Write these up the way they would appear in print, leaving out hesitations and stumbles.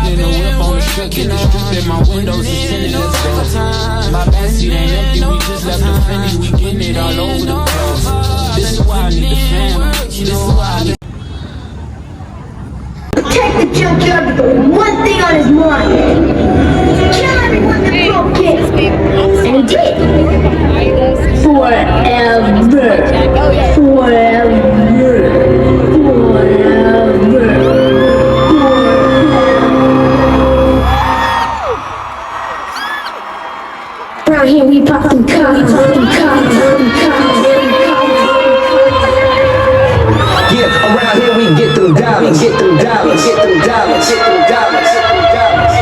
in the whip on the strip, get the strip in my windows is tinted, let's go. My backseat ain't empty, we just left the Fendi, we getting it all over the place. This is why I need the family, this is why I need. Protect the junkyard with the one thing on his mind. Kill everyone that broke it. And he did. Forever. Forever. Around here we pop them cars. Yeah, around here we get them dollars, get them dollars, get them dollars, get them dollars, get them dollars.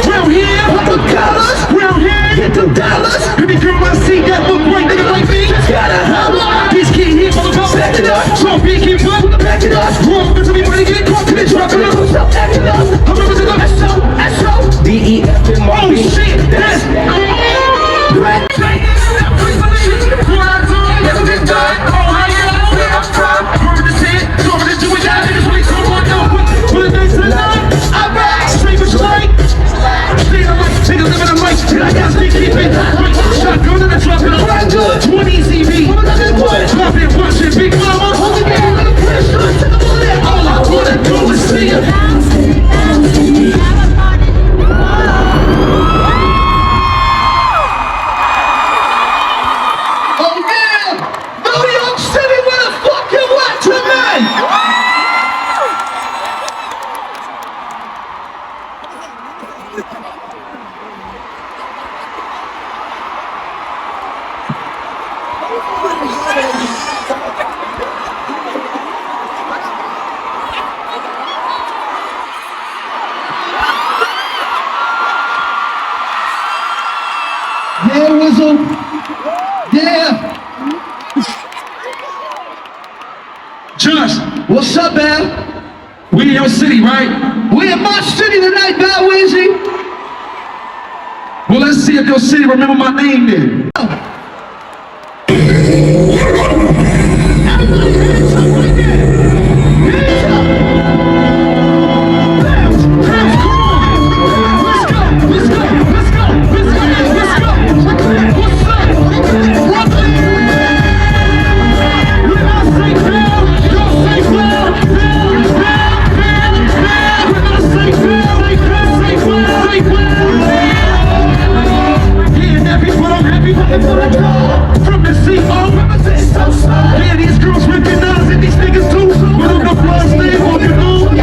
Round here, pop them collars. Round here, get them dollars. Every girl I see that look right, nigga like me, gotta holler. This kid here, motherfucker, back it up. So big, keep up, back it up. Wrong, bitch, everybody get caught to the drop it up. Back it up. I'm representing S.O. D.E.F. in my beat. Oh shit, that's right. Never been done. Oh, how you know where I'm from? Murder this shit, over this doing that. This way, someone know what it is tonight. I'm back, straight for straight. Stay on mic, niggas living on mic. And I got to keep it. Shotgun and a drop it on. 20 CV. Drop it, watch it, big mama. Hold it down, let it press. All I wanna do is see it. Yeah, Whistle. Yeah. Josh, What's up, man? we in your city, right? We in my city tonight, Bow Weezy. Well, let's see if your city remember my name then. From the CO, yeah, these girls recognize it, these niggas too. But on the fly, stay on your own.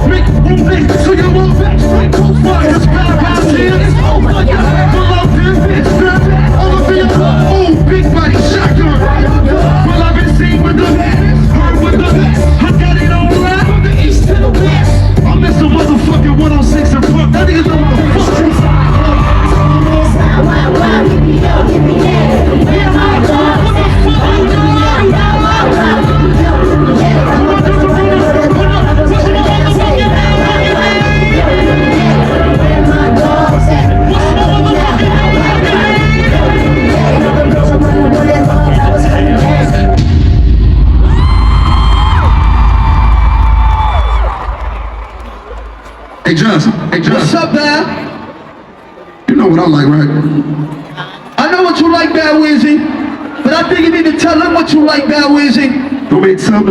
Make room, so you won't back straight to fire. It's bad guys here, it's over. Pull out this bitch, strap all of the old big body shotgun. Well, I've been seen with the best, heard with the best. I got it on line from the east to the west. I miss a motherfucking 106 and Park. That niggas know what the fuck. Hey Johnson, What's up, man? you know what I like, right? I know what you like, Bow Weezy. But I think you need to tell them what you like, Bow Weezy. You want me to tell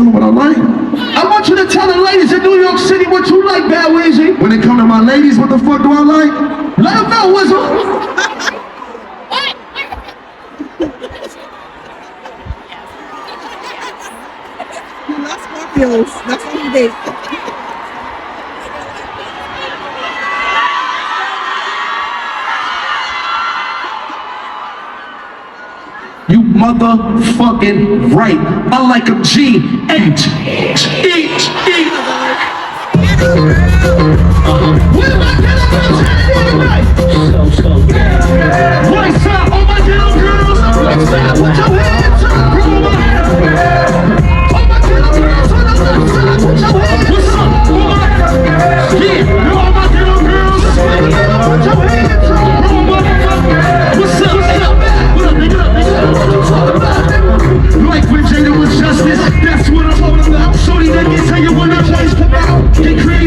them what I like? I want you to tell the ladies in New York City what you like, Bow Weezy. When it come to my ladies, what the fuck do I like? Let them know, Whistle. Scorpios. That's what he did. You motherfucking right. I like a G H H H. Where my ghetto girls at tonight? Right side, all my ghetto girls. Right side, put your hands up. All my ghetto girls on the left side, put your hands up. What's up? Yeah, all my ghetto girls. Put your hands up. What's up? What up, nigga? Like when Jada was justice, that's what I'm all about. Shorty that can tell you when the boys come out. Get crazy.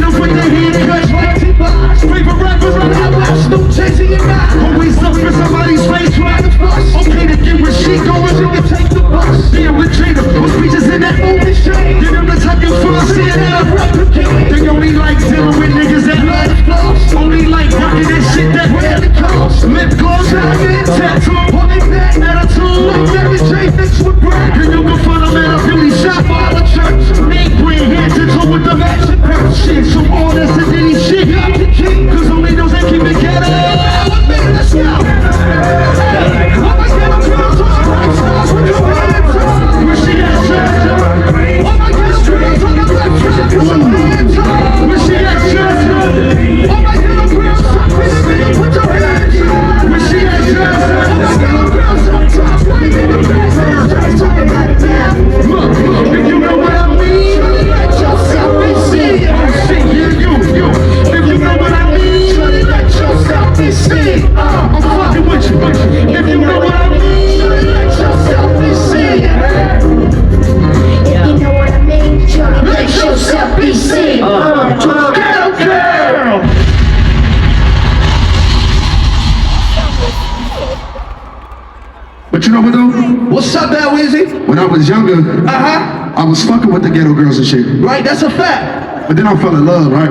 younger, I was fucking with the ghetto girls and shit. Right, that's a fact. But then I fell in love, right?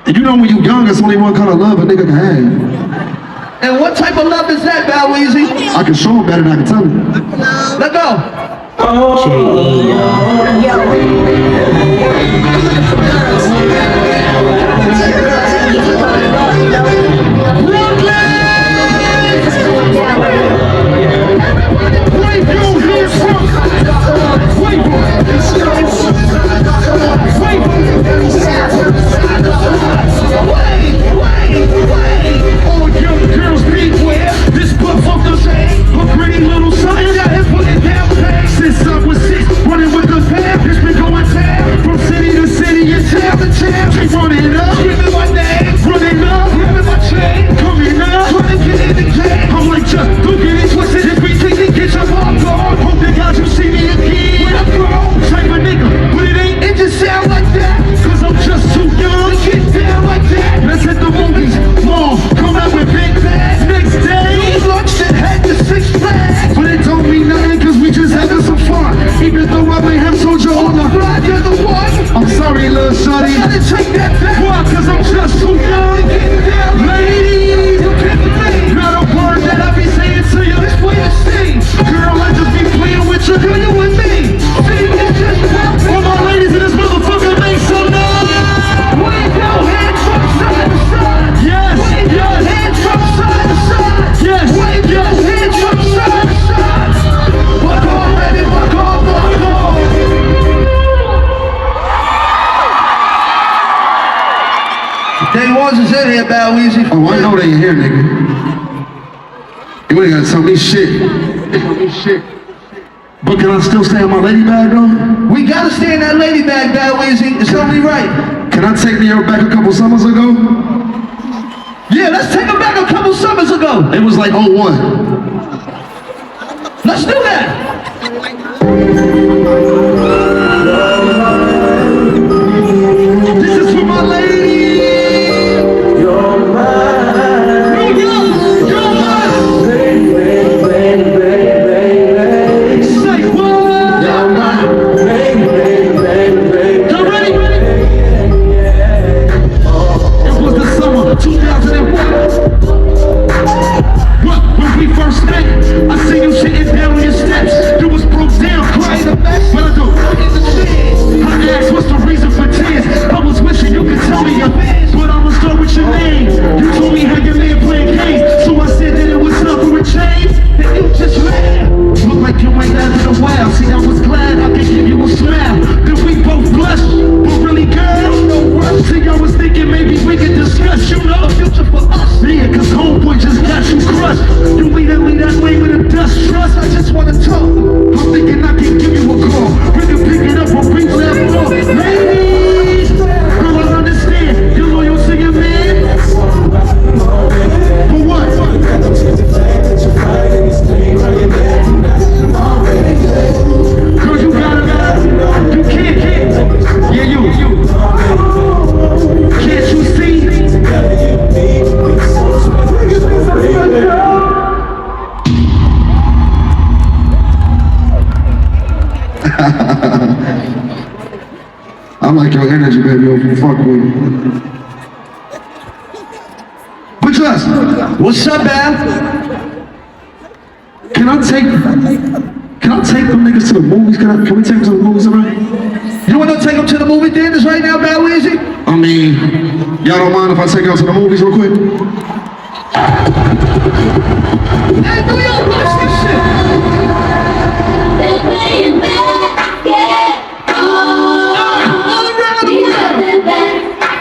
And you know when you young, it's only one kind of love a nigga can have. And what type of love is that, Bow Weezy? I can show him better than I can tell him. Let go. Bow Weezy. Oh, I know they ain't here, nigga. You ain't gotta tell me shit. But can I still stay in my lady bag though? We gotta stay in that lady bag, Bow Weezy. It's only right. Can I take New York back a couple summers ago? Yeah, let's take her back a couple summers ago. It was like 01. Let's do that. This is for my lady. I like your energy, baby. You fuck with me. But trust, What's up, Bow? can I take them niggas to the movies? Can we take them to the movies already? You wanna take them to the movie theaters right now, Bow Weezy? I mean, y'all don't mind if I take y'all to the movies real quick? Hey, New York, watch this shit.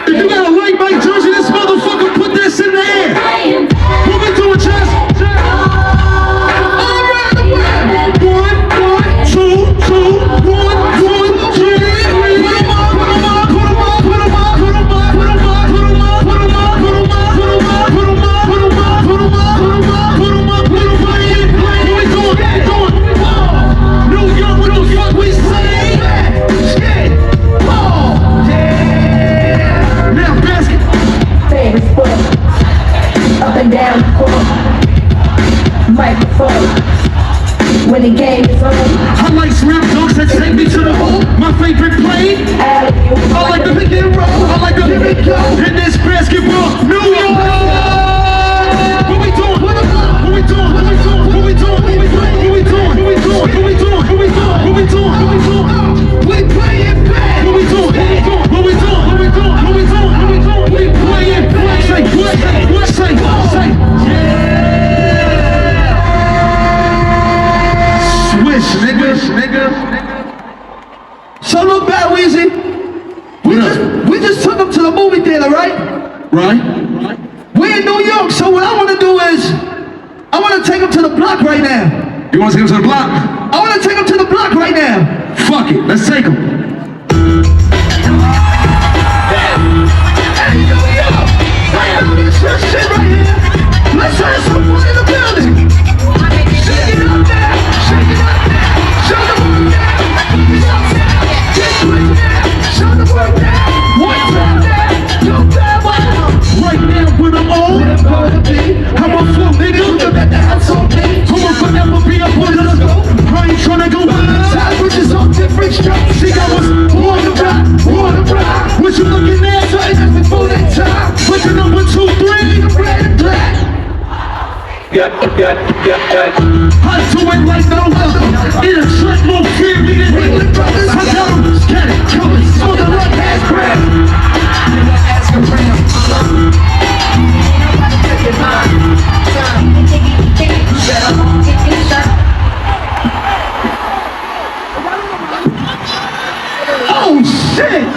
If you got a white bike jersey, this motherfucker put this in the air. What we doing, Chess? All around the world. 1, 2, 1, 1, 2, 3. Put 'em on, put 'em on, put 'em on, put 'em on, put 'em on, put 'em on, put 'em on, put 'em on, put 'em on, put 'em on, put 'em on, put 'em on, put 'em on, put 'em on, put 'em on, put 'em on, put 'em on, put 'em on. right? We're in New York, so what I want to do is, I want to take them to the block right now. You want to take him to the block? I want to take them to the block right now. Fuck it, let's take him. Hey, New York! Right now, this shit right here. Let's have some fun in the building. Shake it up there. Shake it up there. Show the work there. Get up there. Get quick there. Show the work there. One time there. Two time there. Right now, with them all, I'm a full nigga. I'ma forever be a part of the scope. I ain't tryna go wild. Time bridges on different strokes. See, I was born to rock. What you looking at? So it's just before that time. What's your number 2, 3? Red and black. I do it like no other. In a track, more fear me than England brothers. I got them scattered, coming, so the luck has breath. Oh shit!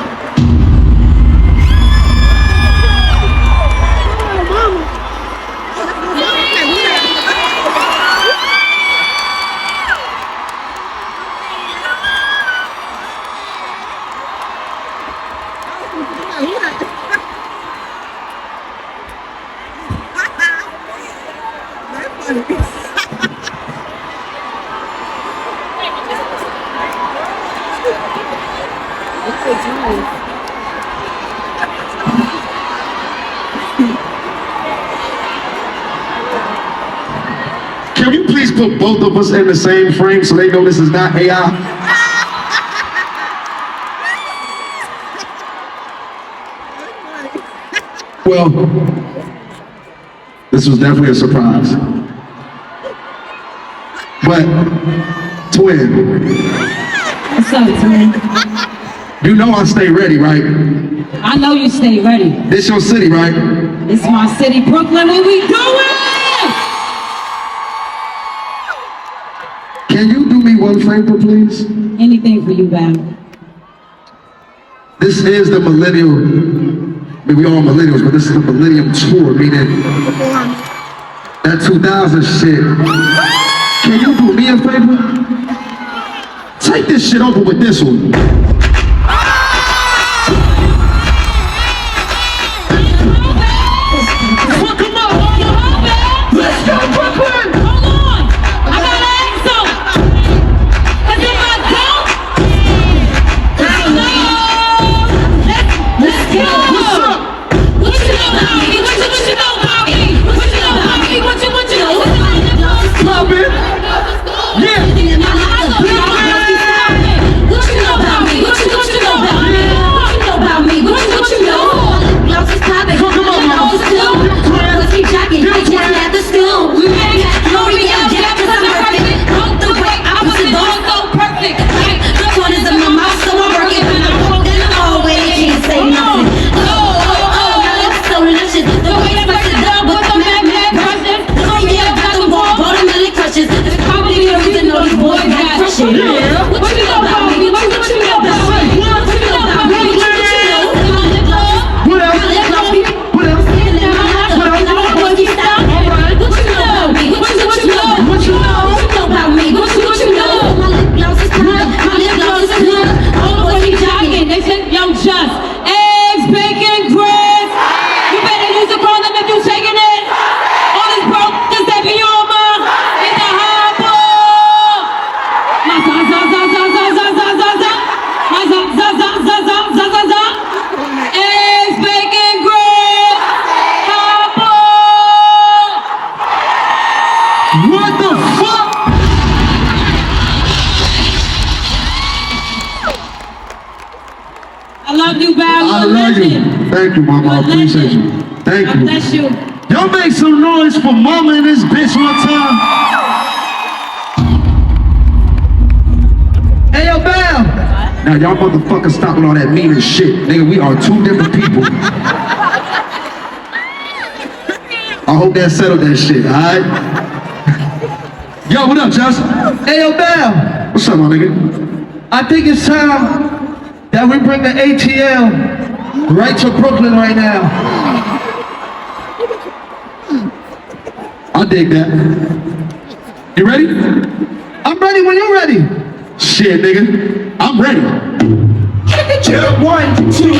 Can you please put both of us in the same frame so they know this is not AI? Well, this was definitely a surprise. But, twin, What's up, twin? you know I stay ready, right? I know you stay ready. This your city, right? It's my city, Brooklyn. What we doing? Can you do me one favor, please? Anything for you, Bam. This is the millennial, I mean, we all millennials, but this is the millennium tour, meaning that 2000 shit. Can you do me a favor? Take this shit over with this one. Fuck 'em up! Let's go, Brooklyn! Hold on. I gotta ask something. 'Cause if I don't, let's go. What's up? What you know about me? What you know about me? What you know about me? What you know? Pop it! Yeah! What you know about me? What you know about me? What you know about me? What you know? Blouse is popping. Come on, mama. Pussy jocking. I just at the school. Hurry up, Jack, 'cause I'm perfect. Broke the break. I was the dog so perfect. Like, the corners of my mouth, so I'm working. When I'm walking the hallway, they can't say nothing. Oh, now that's so luscious. The way I press it up with the mad person. Oh, yeah, I got the wall, watermelon crushes. It's probably the reason all these boys got crushing. What you know about me? What you know about me? What you know about me? What you know? What else? What else? They said, yo, just eggs, bacon, grits. You better use the condom if you taking it. All this broke, just that be on my in the harbor. My za za za za za za za za za. My za za za za za za za za. Eggs, bacon, grits, harbor. What the fuck? I love you, Val. I love you. Thank you, mama. I appreciate you. Thank God you. bless you. Y'all make some noise for mama and this bitch one time. Hey, yo, Bam! Now y'all motherfuckers stop with all that mean as shit. Nigga, we are two different people. I hope that settled that shit, alright? Yo, what up, Justin? Hey, yo, Bam! What's up, my nigga? I think it's time that we bring the ATL right to Brooklyn right now. I dig that. You ready? I'm ready when you're ready. Shit, nigga. I'm ready. 1, 2, 3.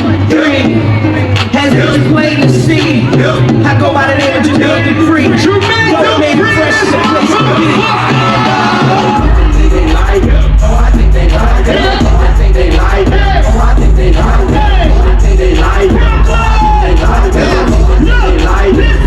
Has been played to see. I go by the name of Jermaine Free. Jermaine Free. Fresh is a place to be. Oh, I think they like it. Oh, I think they like it. Oh, I think they like it. Oh, I think they like it. Oh, I think they like it.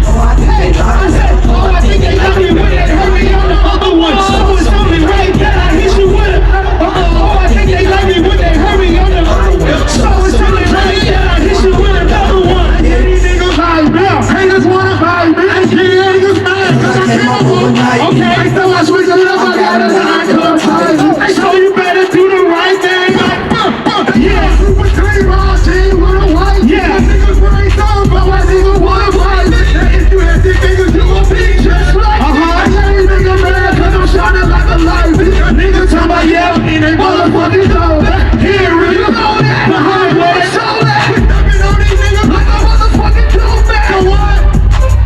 Oh, I think they like it. Oh, I think they like it when they hurry on the other one. Oh, it's only right that I hit you with it. Oh, I think they like it when they hurry on the other one. So it's only right that I hit you with another one. Any niggas high now. Haters wanna buy me. Yeah, niggas mad cause I came up overnight. Okay, so I switch it up. I got a line club party. So you better do the right thing. Yeah, Super 3 raw team with a white. Yeah, niggas really dumb, but my niggas wanna fight. If you had thick niggas, you gon' be just like I ain't nigga mad cause I'm shining like a light. Niggas talking about yeah, and they motherfucking know that. Here, really know that. Behind what? Show that. We dumping on these niggas like a motherfucking dope-man. So what?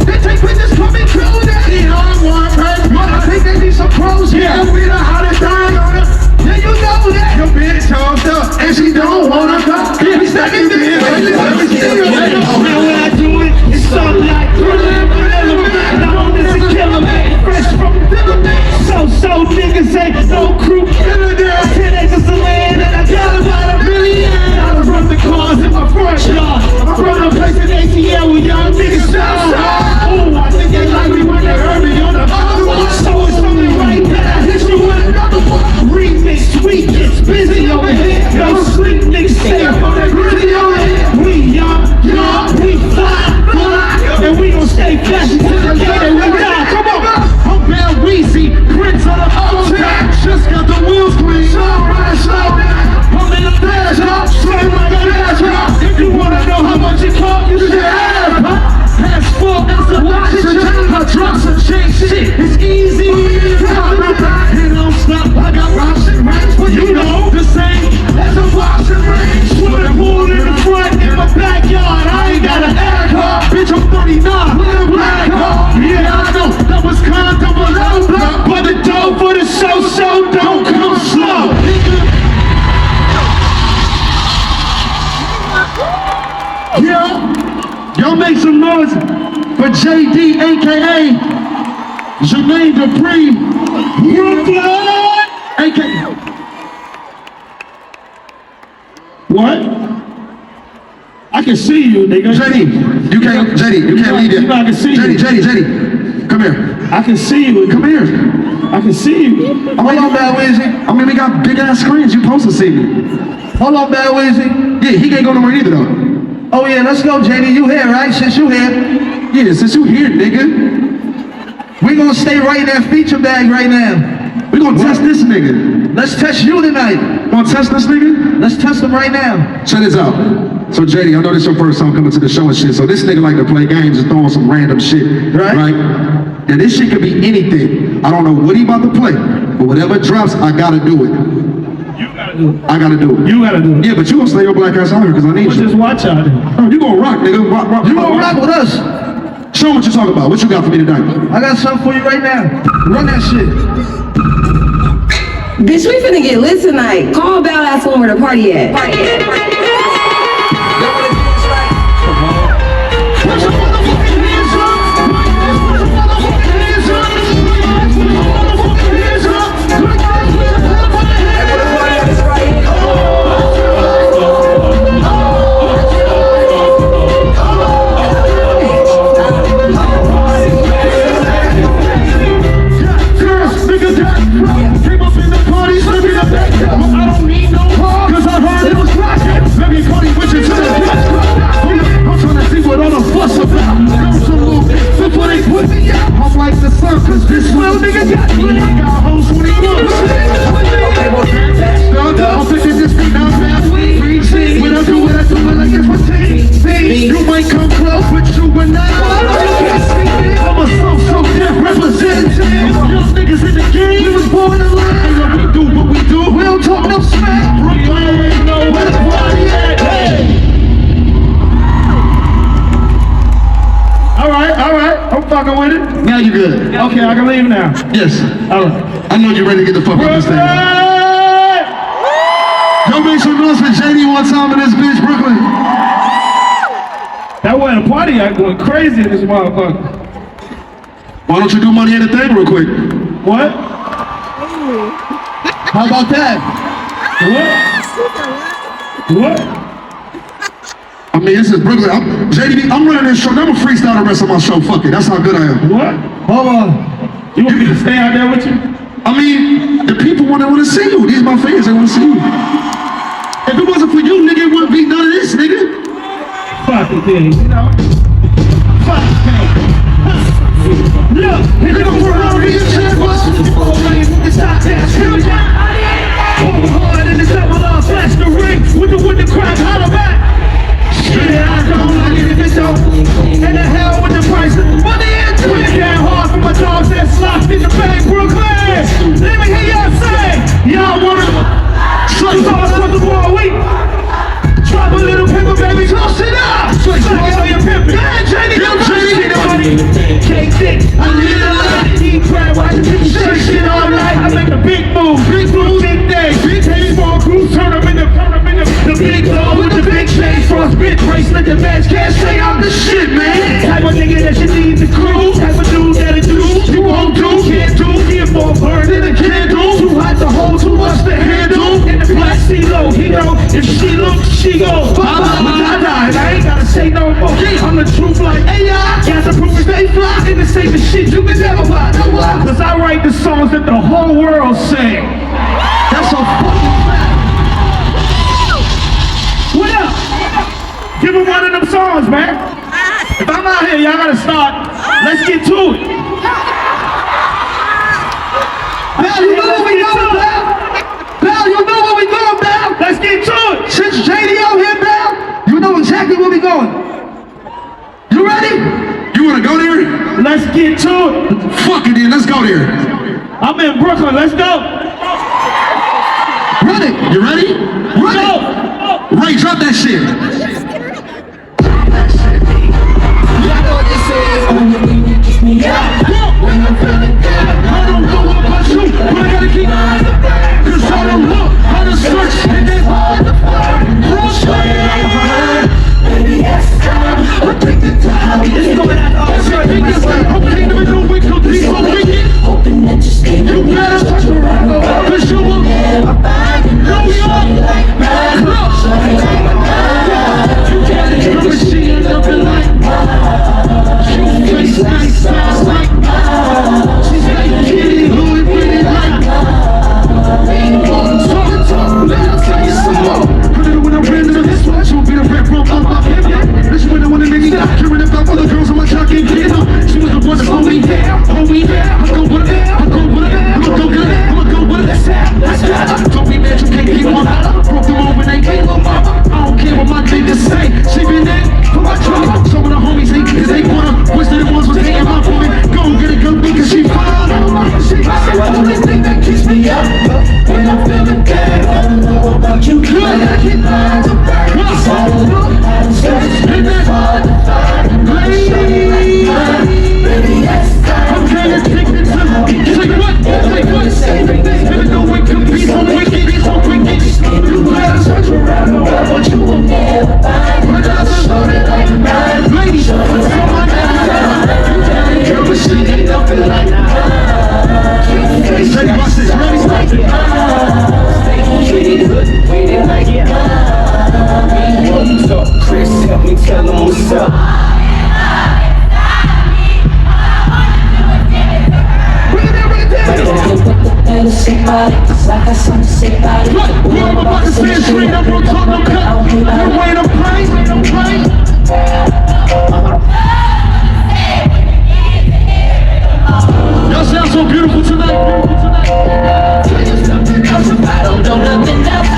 They take pictures from me, kill that. Yeah, I'm one person, but I think they need some pros. Yeah, we the hottest thing on it. Yeah, you know that. Your bitch hooked up, and she don't wanna come. We stacking this, now when I do it, it's something like Thriller, known as a killer man, fresh from Philly. So niggas ain't no crew killer there. 10 acres of land and I got about $1 million. I run the cars in my front yard. I run a place in ATL with young niggas shout. Oh, I think they like me when they heard me on the other one. So it's only right that I hit you with another one. Remix, we get busy over here. No sleep, niggas stay up on that gritty over here. We young, we fly, and we gon' stay flashy till the day that we die. Come on, I'm Bad Weezy, Prince of the uptown. Just got the wheels clean. Slow down. I'm in the dash, y'all. Straight like a dash, y'all. If you wanna know how much it cost, you should have. Pass full as a watch and chain. I drop some shake shit. It's easy. It don't stop. I got rocks and range, but you know the same as a box and range. Swimming pool in the front, in my backyard. I ain't got an air car. Bitch, I'm 39 with a black car. Yeah, I know that was double low block, but the dough for the show don't come slow. Yeah, y'all make some noise for JD, aka Jermaine Dupri, Brooklyn, aka. What? I can see you, nigga. JD, you can't leave it. I can see you. JD, come here. I can see you. Come here. I can see you. Hold on, Bad Weezy. I mean, we got big ass screens. You supposed to see me. Hold on, Bad Weezy. Yeah, he can't go nowhere either though. Oh yeah, let's go, JD. You here, right? Since you here. Yeah, since you here, nigga. We gonna stay right in that feature bag right now. We gonna test this nigga. Let's test you tonight. Wanna test this nigga? Let's test him right now. Check this out. So JD, I know this your first time coming to the show and shit, so this nigga like to play games and throwing some random shit, right? And this shit could be anything. I don't know what he about to play, but whatever drops, I gotta do it. You gotta do it. I gotta do it. You gotta do it. Yeah, but you gonna stay your black ass out here because I need you. Just watch out here. Oh, you gonna rock, nigga. Rock. You gonna rock with us? Show them what you talking about. What you got for me tonight? I got something for you right now. Run that shit. Bitch, we finna get lit tonight. Call Bell, ask when where the party at. Put your motherfucking hands up. Put your motherfucking hands up. Put your motherfucking hands up. Put your motherfucking hands Girls, niggas, came up in the party, slipping up that. I don't need no car, cause I heard it was rockin'. Let me you good. Okay, I can leave now. Yes. All right. I know you're ready to get the fuck off the stage. Y'all make some noise for JD one time in this bitch, Brooklyn. That wasn't a party act going crazy in this motherfucker. Why don't you do money in the thing real quick? What? How about that? What? I mean, this is Brooklyn. I'm running this show. I'm gonna freestyle the rest of my show. Fuck it. That's how good I am. What? Hold on. You want me to stay out there with you? I mean, the people want to see you. These my fans. They want to see you. If it wasn't for you, nigga, it wouldn't be none of this, nigga. Fucking thing, you know? Fucking thing. Look, Hit it over around here, shit, it's hot dance, here we go. Hard in the double up, flash the ring with the crack, holla back. Yeah, I don't like it if it don't. And the hell with the price of money and twin. Can't hard for my dogs that's locked in the bank, Brooklyn. Let me hear y'all say, y'all wanna suck sauce for the war week. Drop a little paper, baby, toss it up. Suck it on your pimpin'. Yeah, JD, cake thick, I live a lot. Eat bread, watch the people shake shit all night. I make a big move, big day. Big day, small groups, turn them in the big dog with the big chain. Frostbit bracelet, the match can't say I'm the shit, man. Type of nigga that you need the crew. Type of dude that'll do, you won't do, can't do. Give more burn than a candle. Too hot to hold, too much to handle. In the black CeeLo, he know, if she looks, she goes. I ain't gotta say no more. I'm the truth like AI. Got the proof they fly. In the safest shit you can never buy. Know why? Cause I write the songs that the whole world sing. That's a fucking fact. What up? Give me one of them songs, man. If I'm out here, y'all gotta start. Let's get to it. Bell, you know what we doing, Bell? Bell, you know what we doing, Bell? Let's get to it. Since JD out here, Bell, you know exactly where we going. You ready? You wanna go there? Let's get to it. Fuck it then, let's go there. I'm in Brooklyn, let's go. Run it. You ready? Run Go. it. Ray, drop that shit. I don't know about you, but I gotta keep cause I don't look, I don't search, and then baby, I'm addicted to how it's going out. Okay, never know we could be so wicked. You better touch around, cause you will never find New York. You gotta hear what she is looking like. You face nice, sounds like she's like Kitty, who it really like. Talk, let me tell you some more. Put it when I'm ready to this one, she'll be the red room on my hip. This when I wanna make me stop caring about other girls on my talking kid. She was the one that hold me down, hold me down. I'ma go with it, I'ma go with it, I'ma go with it, I'ma go with it. That's that. Don't be mad, you can't keep on. Broke the mold when they came on mama. I don't care what my niggas say. She been there for my trouble. Some of the homies hate cause they wanna. Wish they the ones was hating my woman. Go and get a good because she fine. She the only thing that keeps me up when I'm feeling bad. I don't know about you, but I can find the bird. It's all over. I'm searching for the fire. Baby, that's time. Okay, let's take it to say what? Say what? Even though it could be so wicked, it's so wicked. You gotta search around, but you will never find. But I'm sorry like mine. Ladies, what's on my mind? Girl, but she ain't nothing like that. Say what's this? Ready? What's up, Chris? Help me tell them what's up. Like I something to say about it. Look, I'm about to stand straight up, no talk, no cut. You're way to play. Y'all sound so beautiful tonight. I don't know nothing else.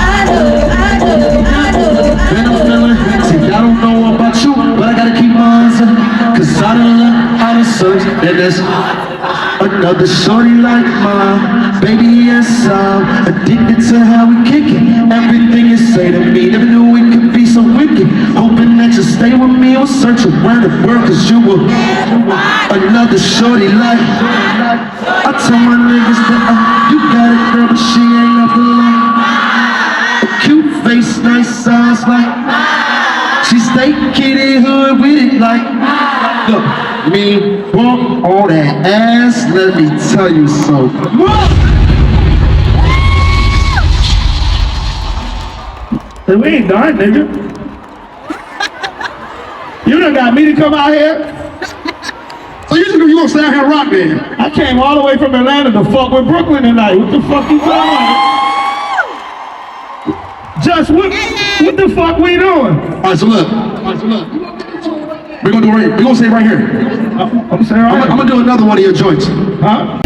Man, I'm feeling, see, I don't know about you, but I gotta keep my eyes on it. Cause I don't learn how to search, and there's another shorty like mine. Baby, yes, I'm addicted to how we kick it. Everything you say to me, never knew it could be so wicked. Hoping that to stay with me or search around the world, cause you were another shorty like. I tell my niggas that you got it, girl, but she ain't nothing like. Cute face, nice eyes like. She stay kitty hood with it like. Look, me want all that ass, let me tell you something. Hey, we ain't done, nigga. You done got me to come out here? So you gonna stay out here and rock then? I came all the way from Atlanta to fuck with Brooklyn tonight. What the fuck you talking about? Just what the fuck we doing? Alright, so look. We're gonna do we're gonna say right here. I'm saying right. I'm gonna do another one of your joints. Huh?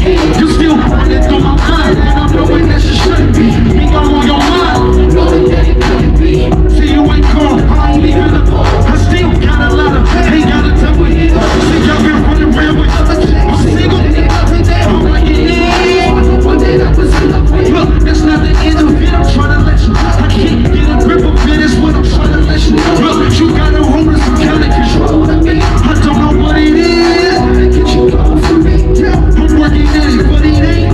You still running through my mind, and I'm knowing that you shouldn't be. Me, I'm on your mind. See, you ain't cool, I ain't even a I still got a lot of ain't got a temper here. See, y'all been running around with other chicks. I'm single, I'm like, yeah. Look, that's not the end of it, I'm trying to let you. I can't get a grip of it, it's what I'm trying to let you. Look, you gotta hold some kind of control. I don't know what it is. I'm working at it, but it ain't.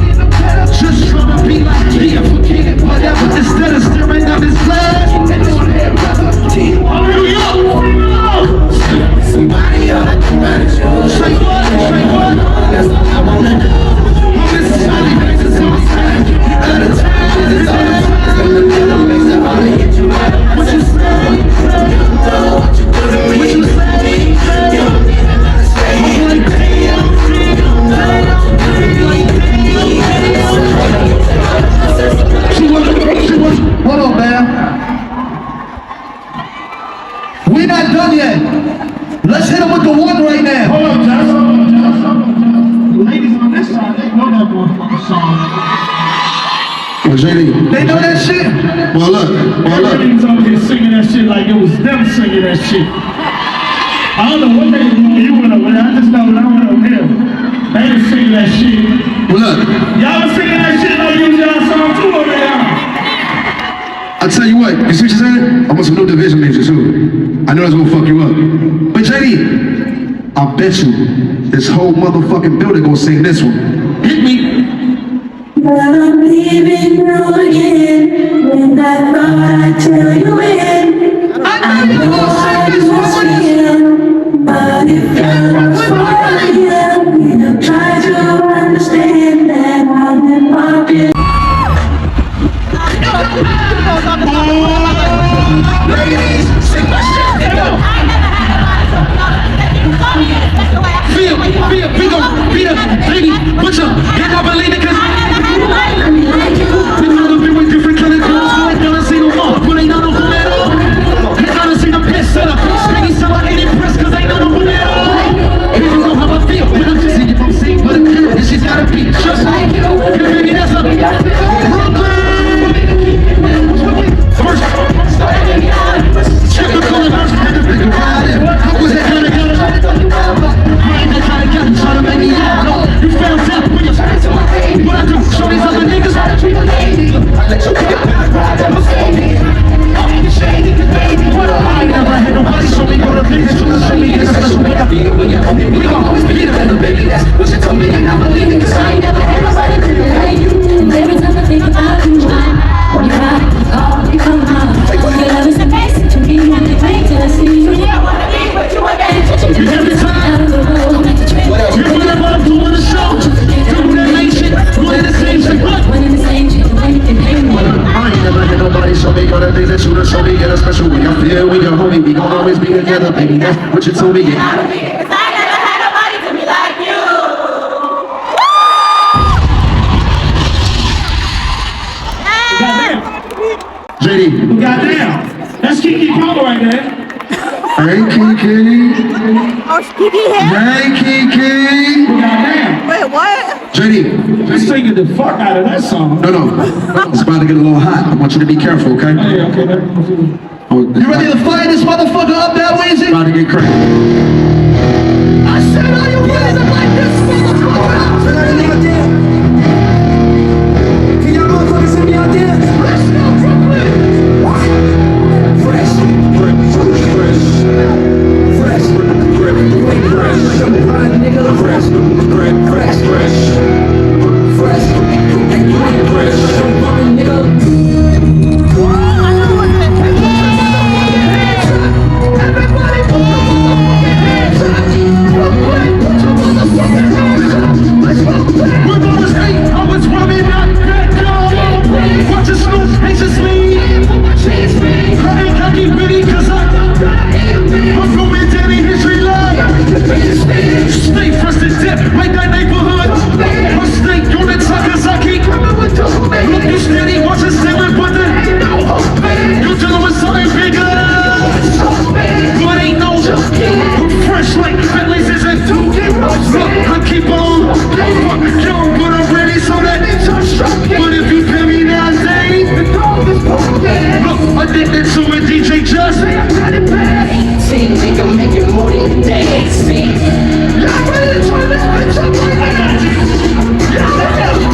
Just trying to be like, yeah, forget it, whatever. Instead of staring down this glass. Hallelujah! Somebody ought to manage you. Say what? Say what? That's all I wanna do. This is how they make it all time. Out of time, this is all the time. And the middle makes it hard to get you out. What you say? You know what you do to me. What you say? You don't need another stay. I'm like, damn, hold on, man. We're not done yet. Let's hit him with the one right now. Hold on, Josh. The ladies on this side, they know that motherfucking song. Well, JD. They know that shit? Well, look. Everybody's over here singing that shit like it was them singing that shit. I don't know what they do when you went over there. I just know when I went over here, they was singing that shit. Well, look. Y'all was singing that shit like you was y'all song too over there. I tell you what, you see what you're saying? I want some new division majors too. I know that's gonna fuck you up. But JD, I bet you this whole motherfucking building gonna sing this one. Hit me. But I'm leaving you again. When I thought I'd tell you in, I know I was again. But if you're for him, try to understand that I've been walking. Ladies, sing my shit. Feel, we gon' be the lady, butcher, and I believe it, cause we know that we with different kind of clothes, so I gotta see the wall, but ain't none of them at all. I gotta see the piss set up, maybe so I ain't impressed, cause ain't none of them at all. You don't know how I feel, when I'm just singing from sing, but a girl, and she's gotta be just like you, and baby, that's a Brooklyn. Check the color, and the bigger ride. How was that kind of girl? I ain't that kind of girl, trying to make me out. No, you found out when you started to my baby. What I do, show these other niggas how to treat a lady. I let you pick up in the ride, that was baby. I'm in the shady, baby. I ain't never had nobody show me all the things that you can show me. It's a special way I feel when you're home. We gon' always be together, baby. That's what you told me, and I believe it. Cause I ain't never had nobody do it like you. Every time I think about you, when you ride, oh, you come out. Your love is amazing to me, and it makes till I see you. Yeah, I wanna be with you again. Every time, you put up on doing the show. Doing that late shit, one in the same shit. One in the same shit, when you can hang with. I ain't never had nobody show me all the things that you done show me. In a special way I feel when you're homie. We gon' always be together, baby. That's what you told me. Yeah. Cause I never had nobody do me like you. JD. Goddamn. That's Kiki Palmer right there. Hey, Kiki. Oh, Kiki here? Hey, Kiki. Goddamn. Wait, what? JD. Just singing the fuck out of that song. No. It's about to get a little hot. I want you to be careful, okay? Hey, okay. You ready to fire this motherfucker up now, Weezy? About to get crazy. I said, are you ready to light this motherfucker up today? Can y'all motherfuckers send me out there? Let's go, Brooklyn! Fresh. You ain't fresh. Nigga, fresh. And you ain't fresh. Nigga. Everybody put your motherfucking hands up. Brooklyn, put your motherfucking hands up. Let's go. With all this hate, I was rubbing out that dog. Watching Snoop anxiously. I ain't cocky bitty cause I'm from Danny history line. Stay fresh to death like that neighborhood. My snake on the tuckers I keep. Look, you steady watching Steven, but then you dealing with something bigger. But ain't no fresh like Bentley's isn't. Look, I keep on. Young, but I'm ready so that. But if you pay me nowadays, look, addicted to it, DJ Just. See, nigga, making more than they see. Y'all ready to turn this bitch up right now? Y'all ready?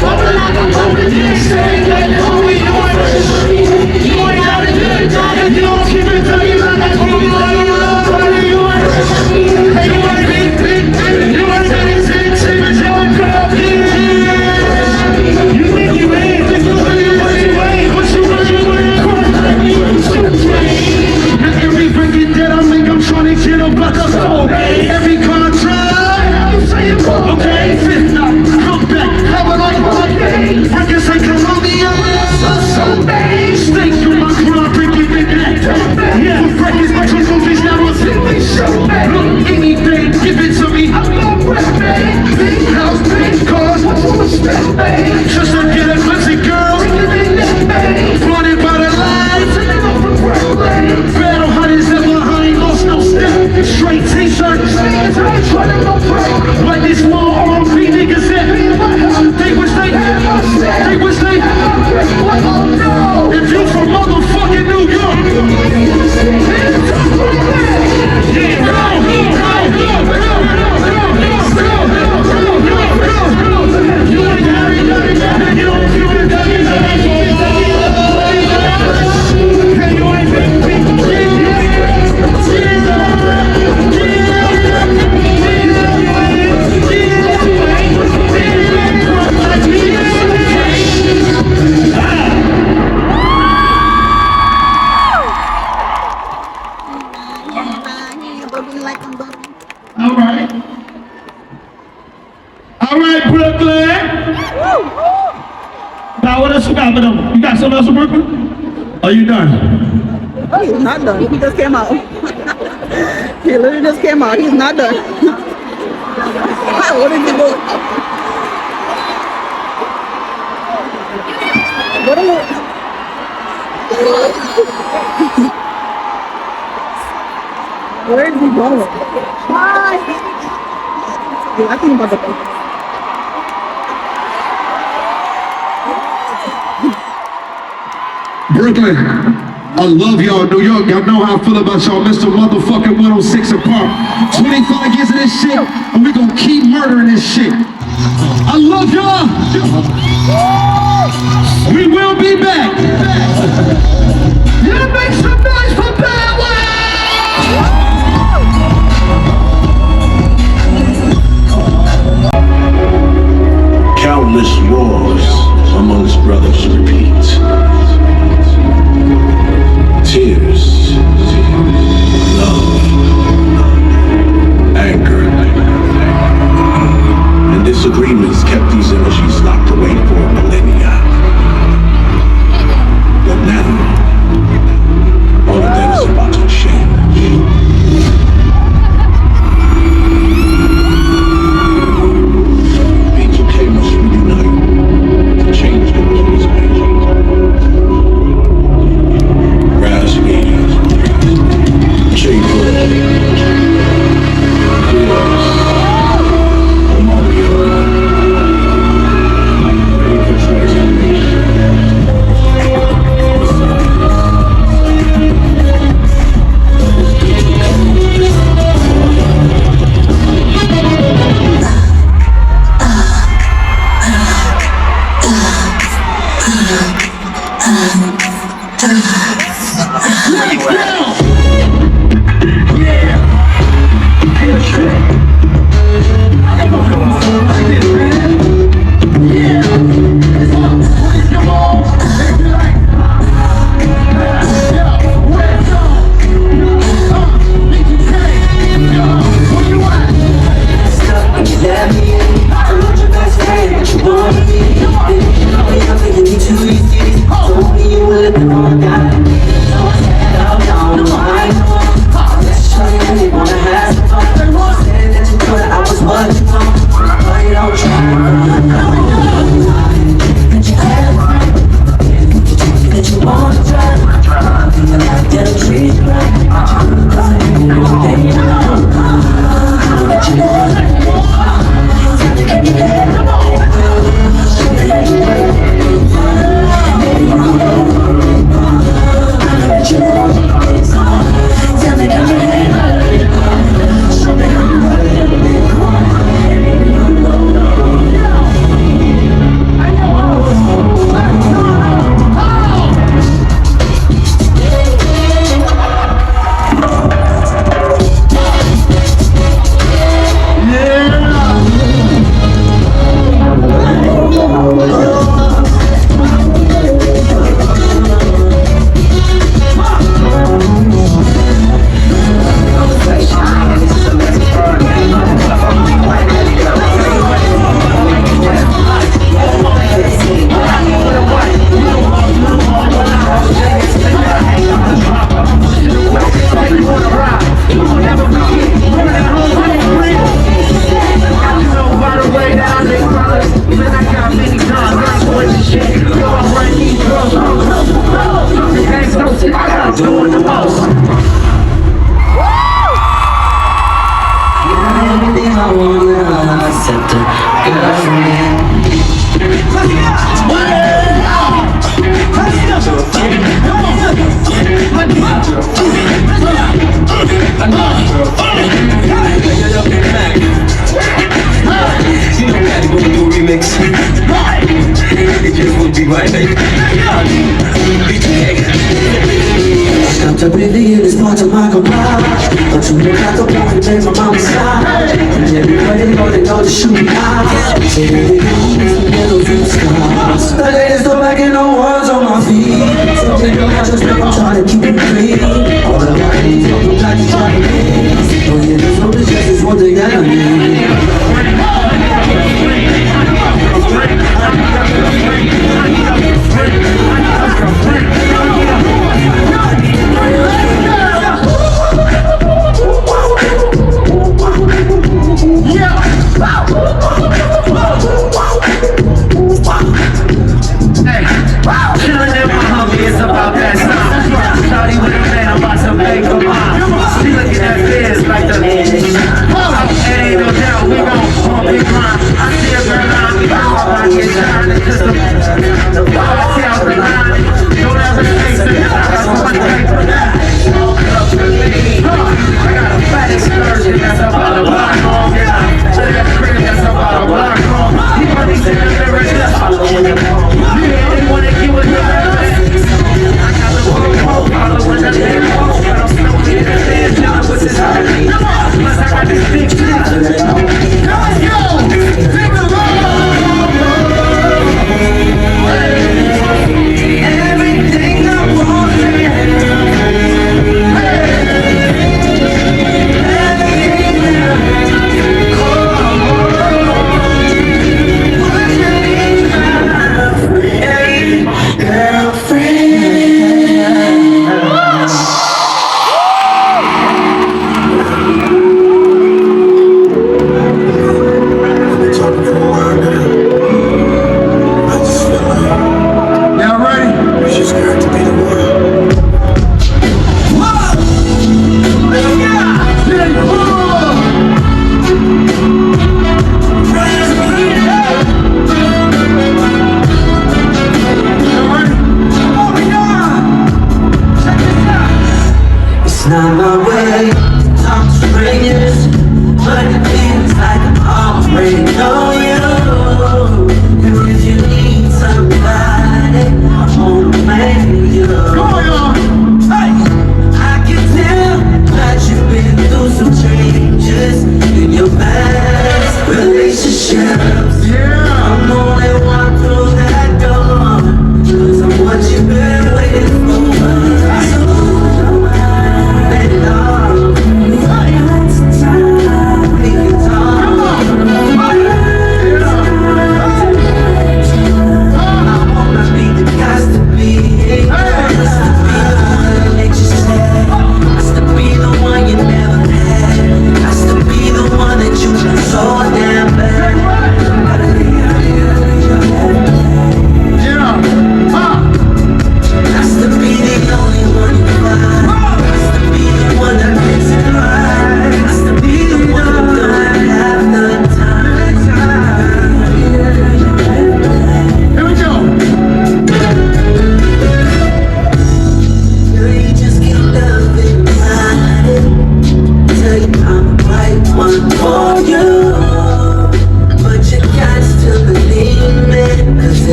Bubble like I'm bumping this thing. Like, who we doing? You ain't got a good dog if you don't keep it dirty like I keep it dirty. You ain't big. You ain't big. But you ain't girl, you think you ain't. What you Now every breaking that I make, I'm trying to get up like a soul. Every contract, okay, fifth night, come back, have a like records say Columbia, stay through my grind, breaking the neck. Yeah, with records, my choice movies now on look, anything, give it to me. Big house, big cars, just to get a glimpse of girls, blinded by the lights. Battle hunters ever, I ain't lost no step. Straight t-shirt, like this long R&B niggas that they wish they if you from motherfucking New York, All right, Brooklyn. Now what else you got for them? You got something else for Brooklyn? Are you done? He's not done. He just came out. He literally just came out. He's not done. What is he doing? What is it? Where is he going? Bye. I think about the Brooklyn, I love y'all. New York, y'all know how I feel about y'all. Mr. Motherfucking 106 apart. 25 years of this shit, and we gonna keep murdering this shit. I love y'all. We will be back. You make some noise for Badway. Countless wars amongst brothers repeat. Tears, love, anger, and disagreements kept these energies locked away for a millennium. except a girlfriend. You know Daddy gonna do a remix. It just would be right, baby. Stopped up in the end, it's part of my garage. Don't you look out the window and take my mama's side. And everybody know they know to shoot me out. Say that they can use the yellows and the stars. The ladies don't back in no words on my feet. So they know I just make them try to keep it clean. All the ladies don't look like they try to be. Oh yeah, there's no just is one thing that I need.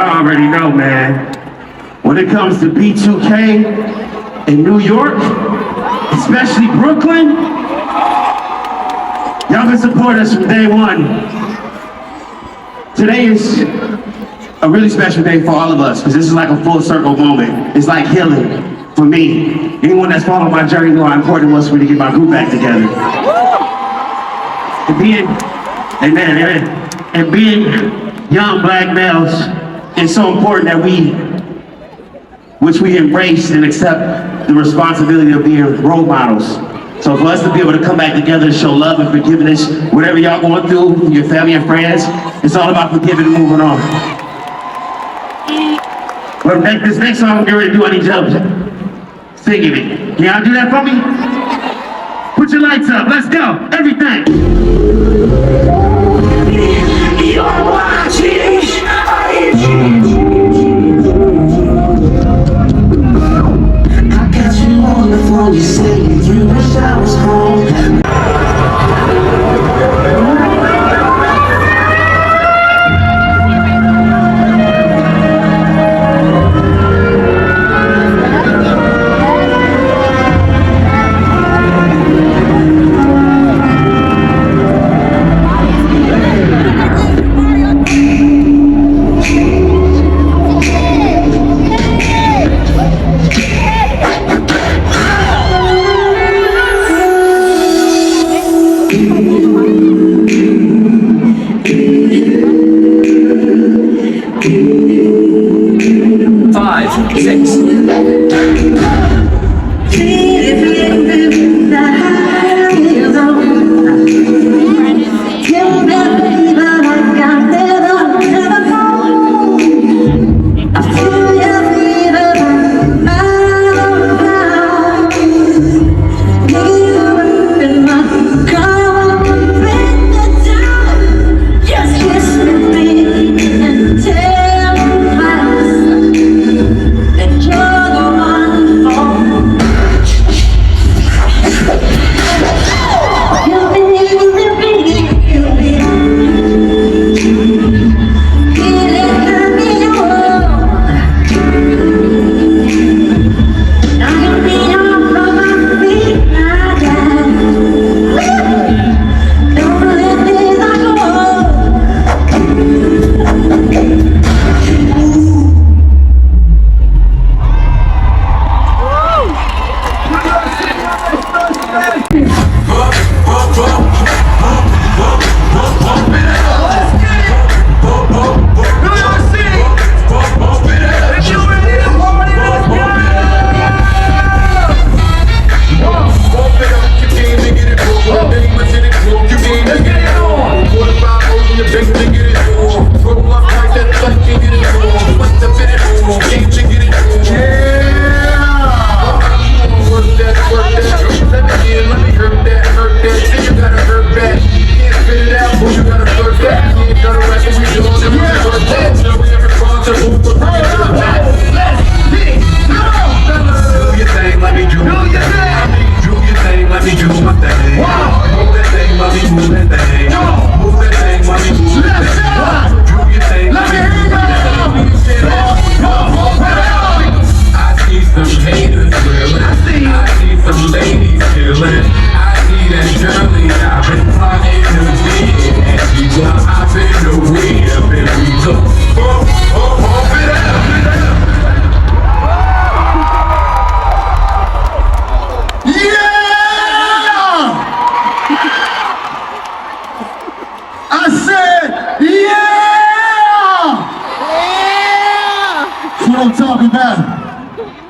Y'all already know, man. When it comes to B2K in New York, especially Brooklyn, y'all been supporting us from day one. Today is a really special day for all of us because this is like a full circle moment. It's like healing for me. Anyone that's followed my journey know how important it was for me to get my group back together. And being young black males, it's so important that we embrace and accept the responsibility of being role models. So for us to be able to come back together and show love and forgiveness, whatever y'all going through, your family and friends, it's all about forgiving and moving on. But this next song I'm getting ready to do, I need y'all singing it. Can y'all do that for me? Put your lights up, let's go, everything. You're watching, I got you on the phone, you say you wish I was home.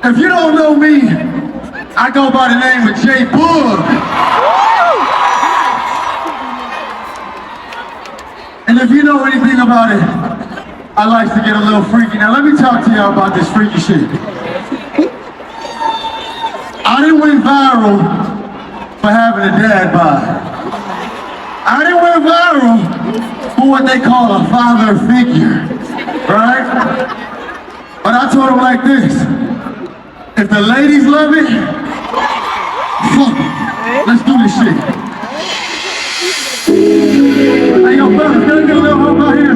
If you don't know me, I go by the name of J Boog. And if you know anything about it, I like to get a little freaky. Now let me talk to y'all about this freaky shit. I didn't went viral for having a dad bod. I didn't went viral for what they call a father figure, right? But I told them like this. If the ladies love it, fuck it. Let's do this shit. Hey, yo, fellas, can I get a little help out here?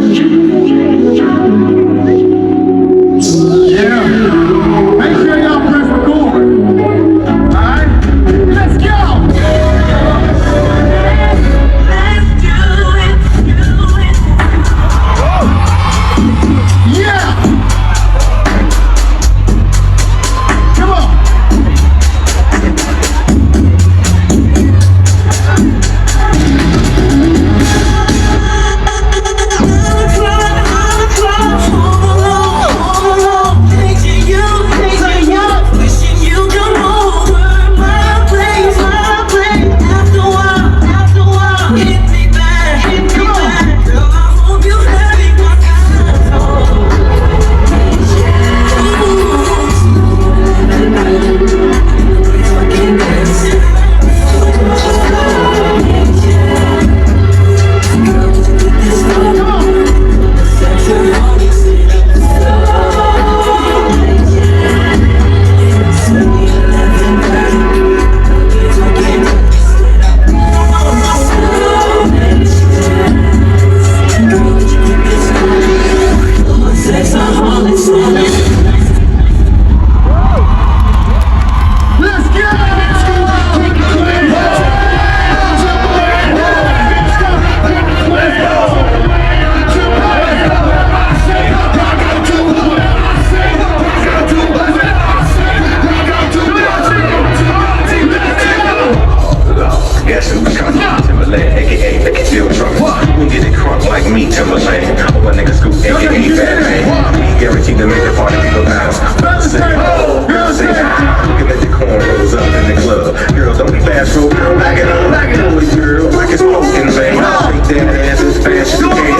Let's get it! Guess who's coming? Timberland, aka Lick It Still Trumpet. Who get it crunk like me, Timberland? Oh, my nigga Scoop, aka Batman. Guaranteed to make the party people bounce. Say, oh, girl, say, looking at the corn rolls up in the club. Girls, don't be fast, roll, girl, back it up, girl, like it's smoking, vein. Shake that ass as fast as you can.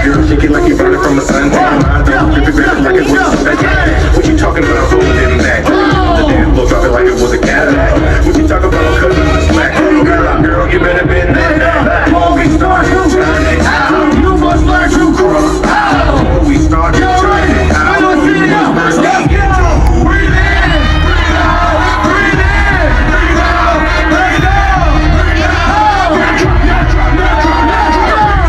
Girl, shake it like you brought it from a suntan. My dog, flip it back like it was a cat. What you talking about, holding in back? The damn floor, drop it like it was a Cadillac. What you talking about, cutting the slack? Girl, you better bend that. Before we start, you must learn to crawl. Before we start, you try it out. Let's go. Breathe in, breathe out, breathe in, breathe out, breathe out, breathe out.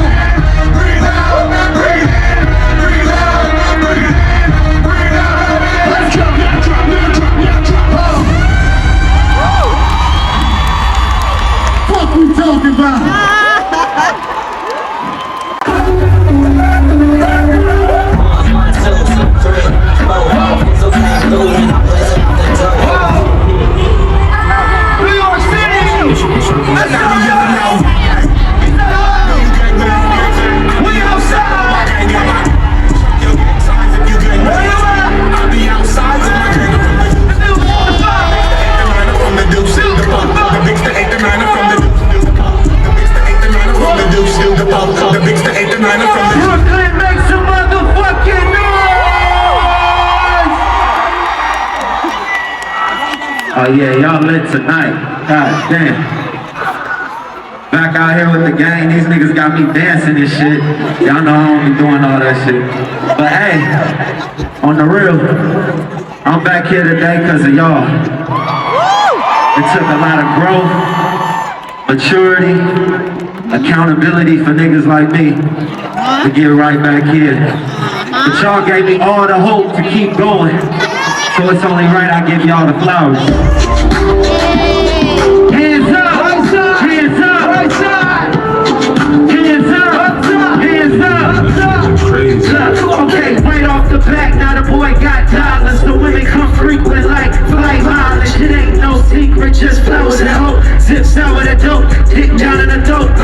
Breathe out, breathe in, breathe out, breathe in, breathe out. Let's go. What we talking about? New York City! Let's go! We outside! Where you at? I'll be outside till my gang from the deuce, the big to 8 to 9 from the deuce, the big to 8 to 9 from the Brooklyn, make some motherfucking noise! Oh yeah, y'all lit tonight. God damn. Back out here with the gang, these niggas got me dancing and shit. Y'all know I don't be doing all that shit. But hey, on the real, I'm back here today because of y'all. It took a lot of growth, maturity, accountability for niggas like me to get right back here. But y'all gave me all the hope to keep going. So it's only right I give y'all the flowers. Hands up! Hands up! Hands up! Hands up! Okay, right off the back, now the boy got dollars. The women come frequent like flight mileage. It ain't no secret, just flow with the hope. Zip sour the dope, dick down in the dope.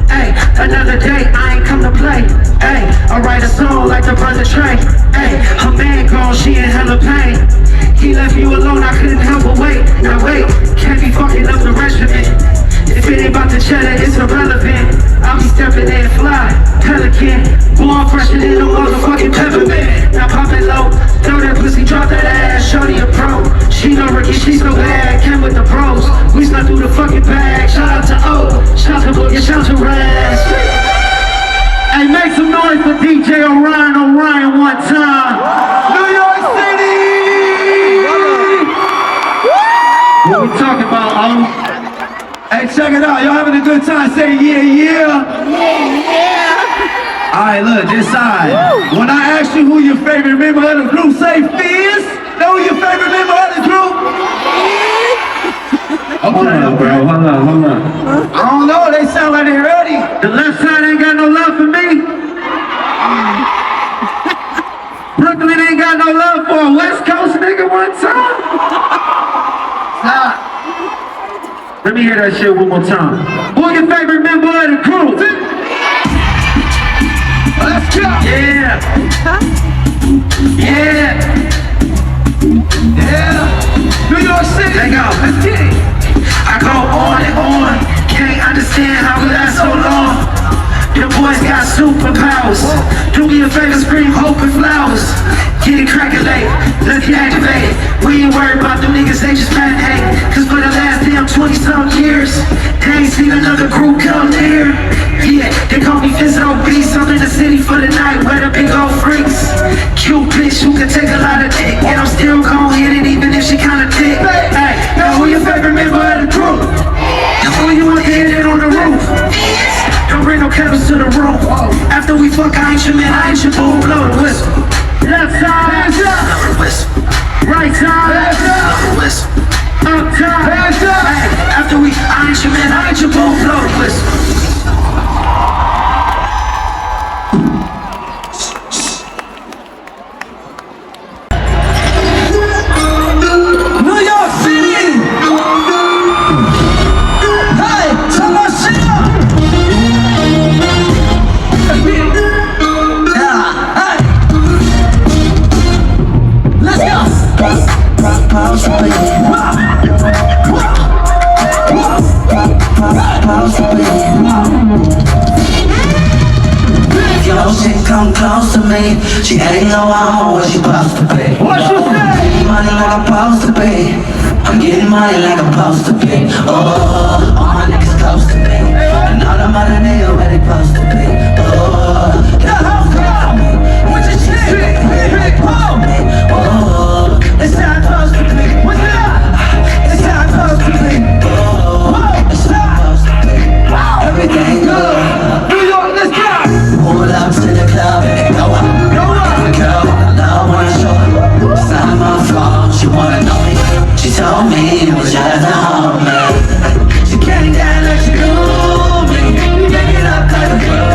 Ay, another day, I ain't come to play. Ay, I write a song like the brother Trey. Ay, her man gone, she in hella pain. He left you alone, I couldn't help but wait. Now wait, can't be fucking up the rest of it. If it ain't about the cheddar, it's irrelevant. I'll be stepping in fly, pelican. Born fresher than a motherfucking peppermint. Now pop it low, throw that pussy, drop that ass. Shorty a pro, she no rookie, she so bad. Came with the pros, we snuck through the fucking bag. Shout out to O, shout to Boogie, shout to Raz. Hey, make some noise for DJ Orion one time. New York City! What we talking about, oh? Hey, check it out. Y'all having a good time? Say yeah, yeah. Yeah, yeah. Alright, look, decide. When I ask you who your favorite member of the group, say Fizz. Know who your favorite member of the group? Hold on, bro. Hold on. I don't know. They sound like they ready. The left side ain't got no love for me. Brooklyn ain't got no love for a West Coast nigga one time. Stop. Let me hear that shit one more time. Who your favorite member of the crew? Let's go. Yeah. Yeah. Yeah. New York City. Let go. Let's get it. I go on and on. Can't understand how we last so long. Your boys got superpowers. Do me a favor, scream hope and flowers. Get it crackin' late, let's get activated. We ain't worried about them niggas, they just mad hate. Cause for the last damn 20-some years, they ain't seen another group come near. Yeah, they call me Fizz Beast. I'm in the city for the night where the big old freaks. Cute bitch who can take a lot of dick, and I'm still gon' hit it even if she kinda thick. Hey, now who your favorite member of the group? And who you want to hit it on the roof? Don't bring no kettles to the room. After we fuck, I ain't your man, I ain't your boo. Blow the whistle. Left side. come close to me. She ain't no one what she supposed to be. What you say? I'm getting money like I'm supposed to be. I'm getting money like I'm supposed to be. Oh, all my niggas close to me. And all of my niggas where they supposed to be. Oh, they close to me. What you say? Oh, it's how I'm supposed to be. What's that? It's how I'm supposed to be. Oh, it's how I'm supposed to be. Everything good. New York, let's go. Pull up to the club and go up. The girl I love when I show up. It's not my fault, she wanna know me. She told me it was just a home, man. She came down like she knew me. Pick it up like a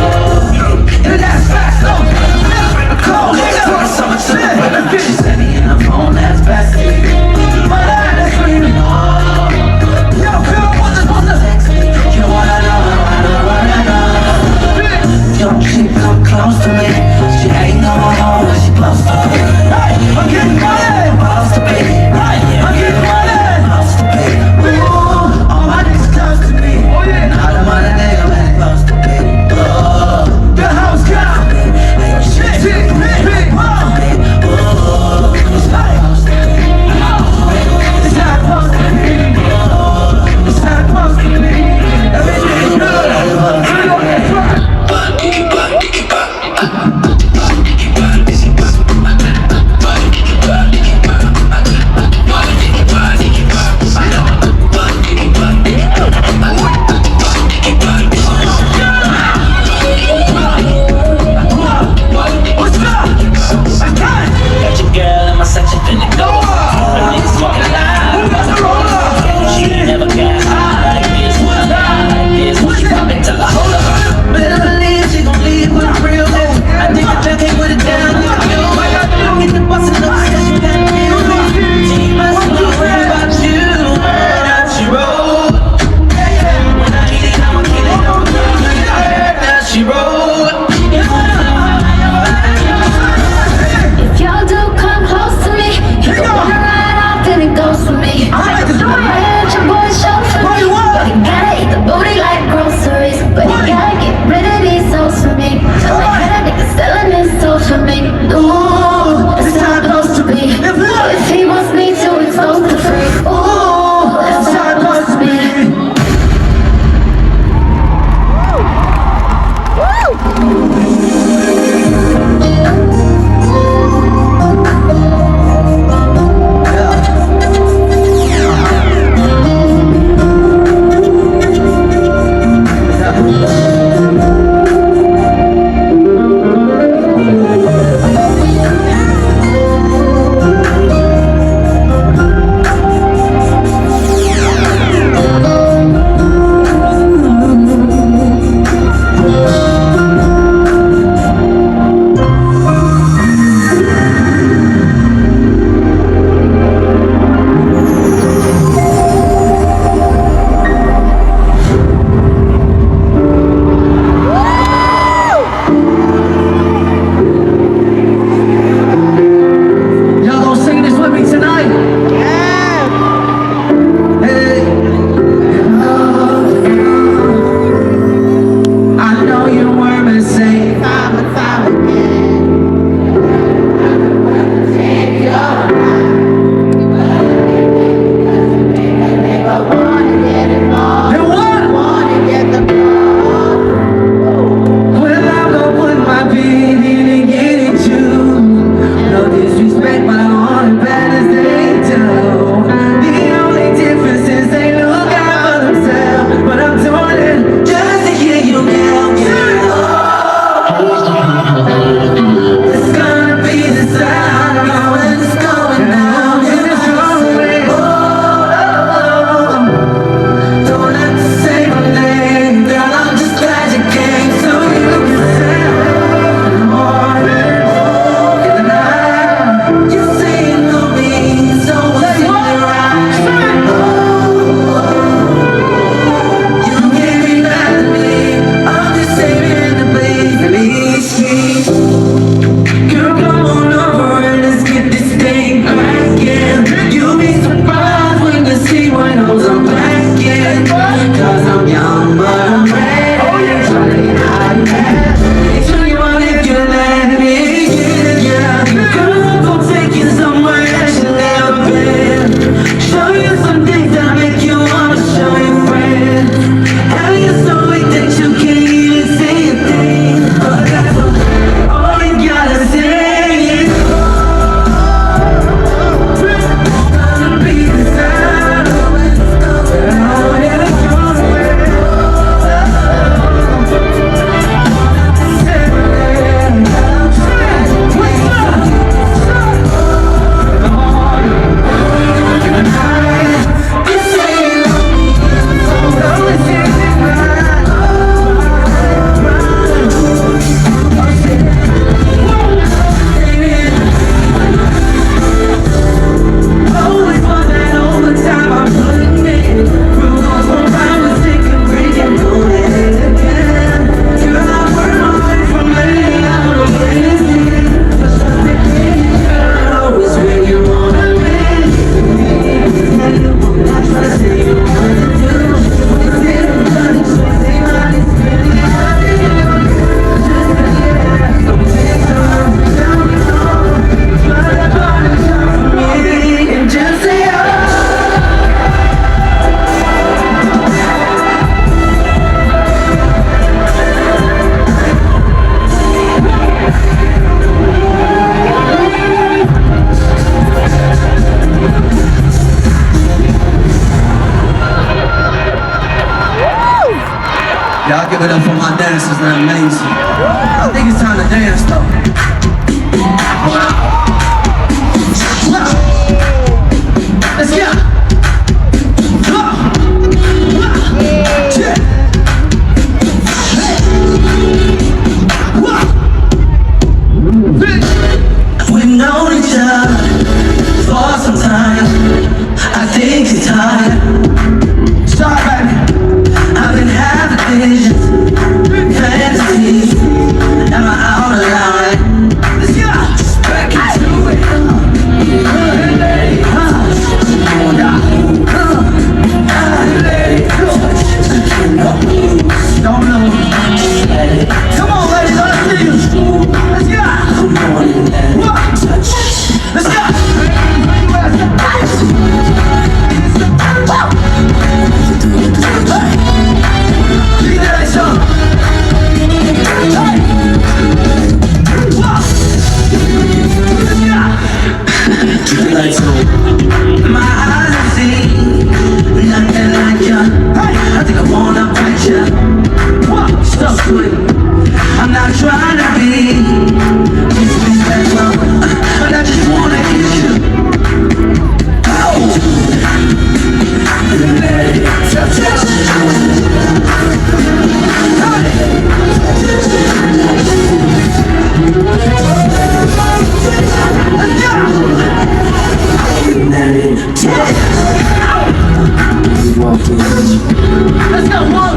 give it up for my dancers, they're amazing. I think it's time to dance though. Let's go. We've known each other for some time. I think it's time. Start, baby. I've been having visions, fantasies. Am I out of line? Let's go. Back into it. Don't know. Come on, ladies, let's see you. Let's go. Let's go. My eyes have seen nothing like you. I think I wanna bite you. Stuck to it. I'm not trying to be disrespectful, but I just wanna hit you. Let's go, one.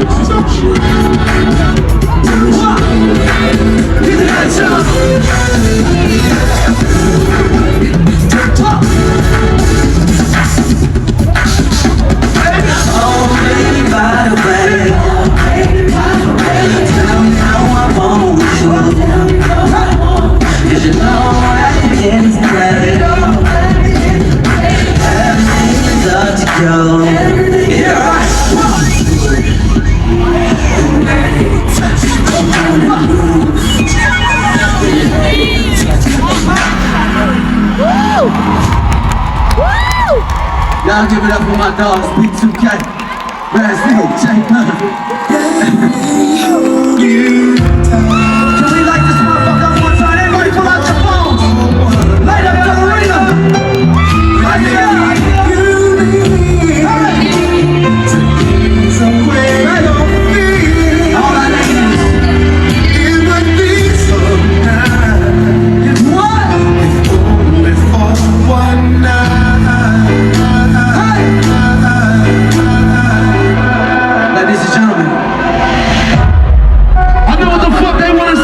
Get the lights up. Oh, baby, by the way, tell me how I want you. 'Cause you know I can't stay. Everything is up to go. Yeah. Y'all give it up for my dogs, B2K, Raz D, J Hunt. Can we light this motherfucker up one time? Everybody pull out your phones. Light up the arena. Let's go. All I need is it would be so nice. What? If only for one night. Ladies and gentlemen, I know what the fuck they wanna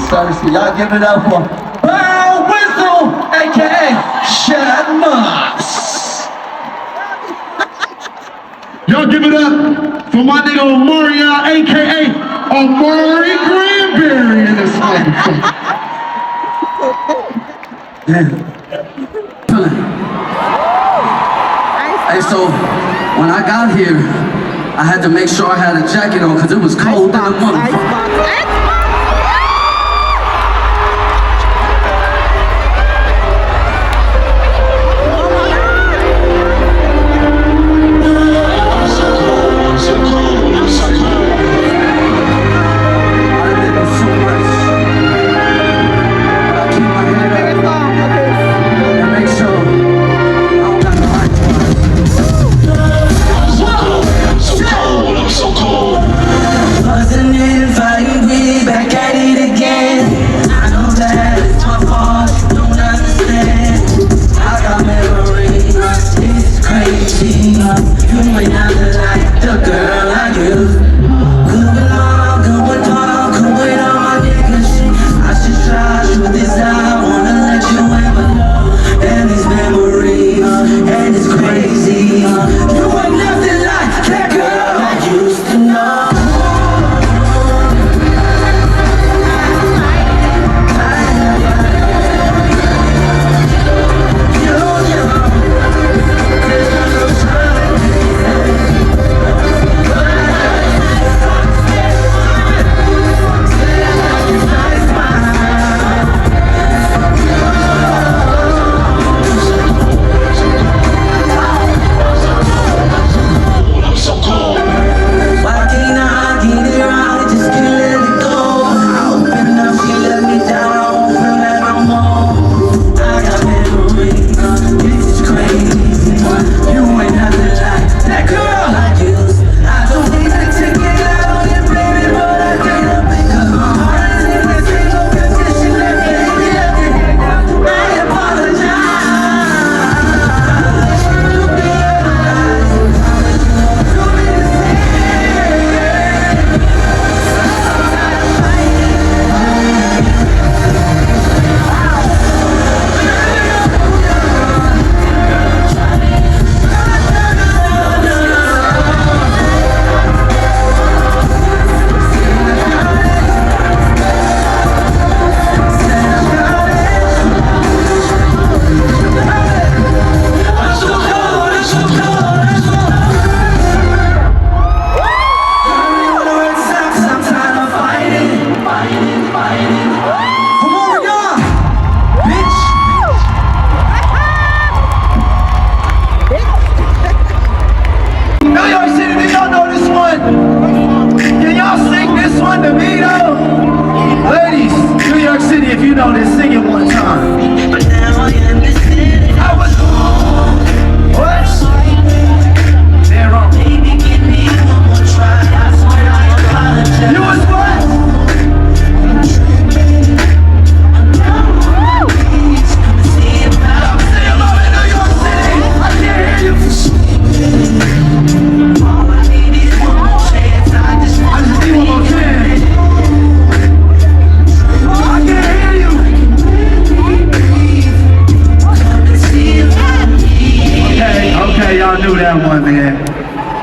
Cersei. Y'all give it up for Bow Whistle, aka Shad Moss. Y'all give it up for my nigga Omarion, aka Omari Granberry in this motherfucker. Hey, so when I got here, I had to make sure I had a jacket on because it was cold in the motherfucker.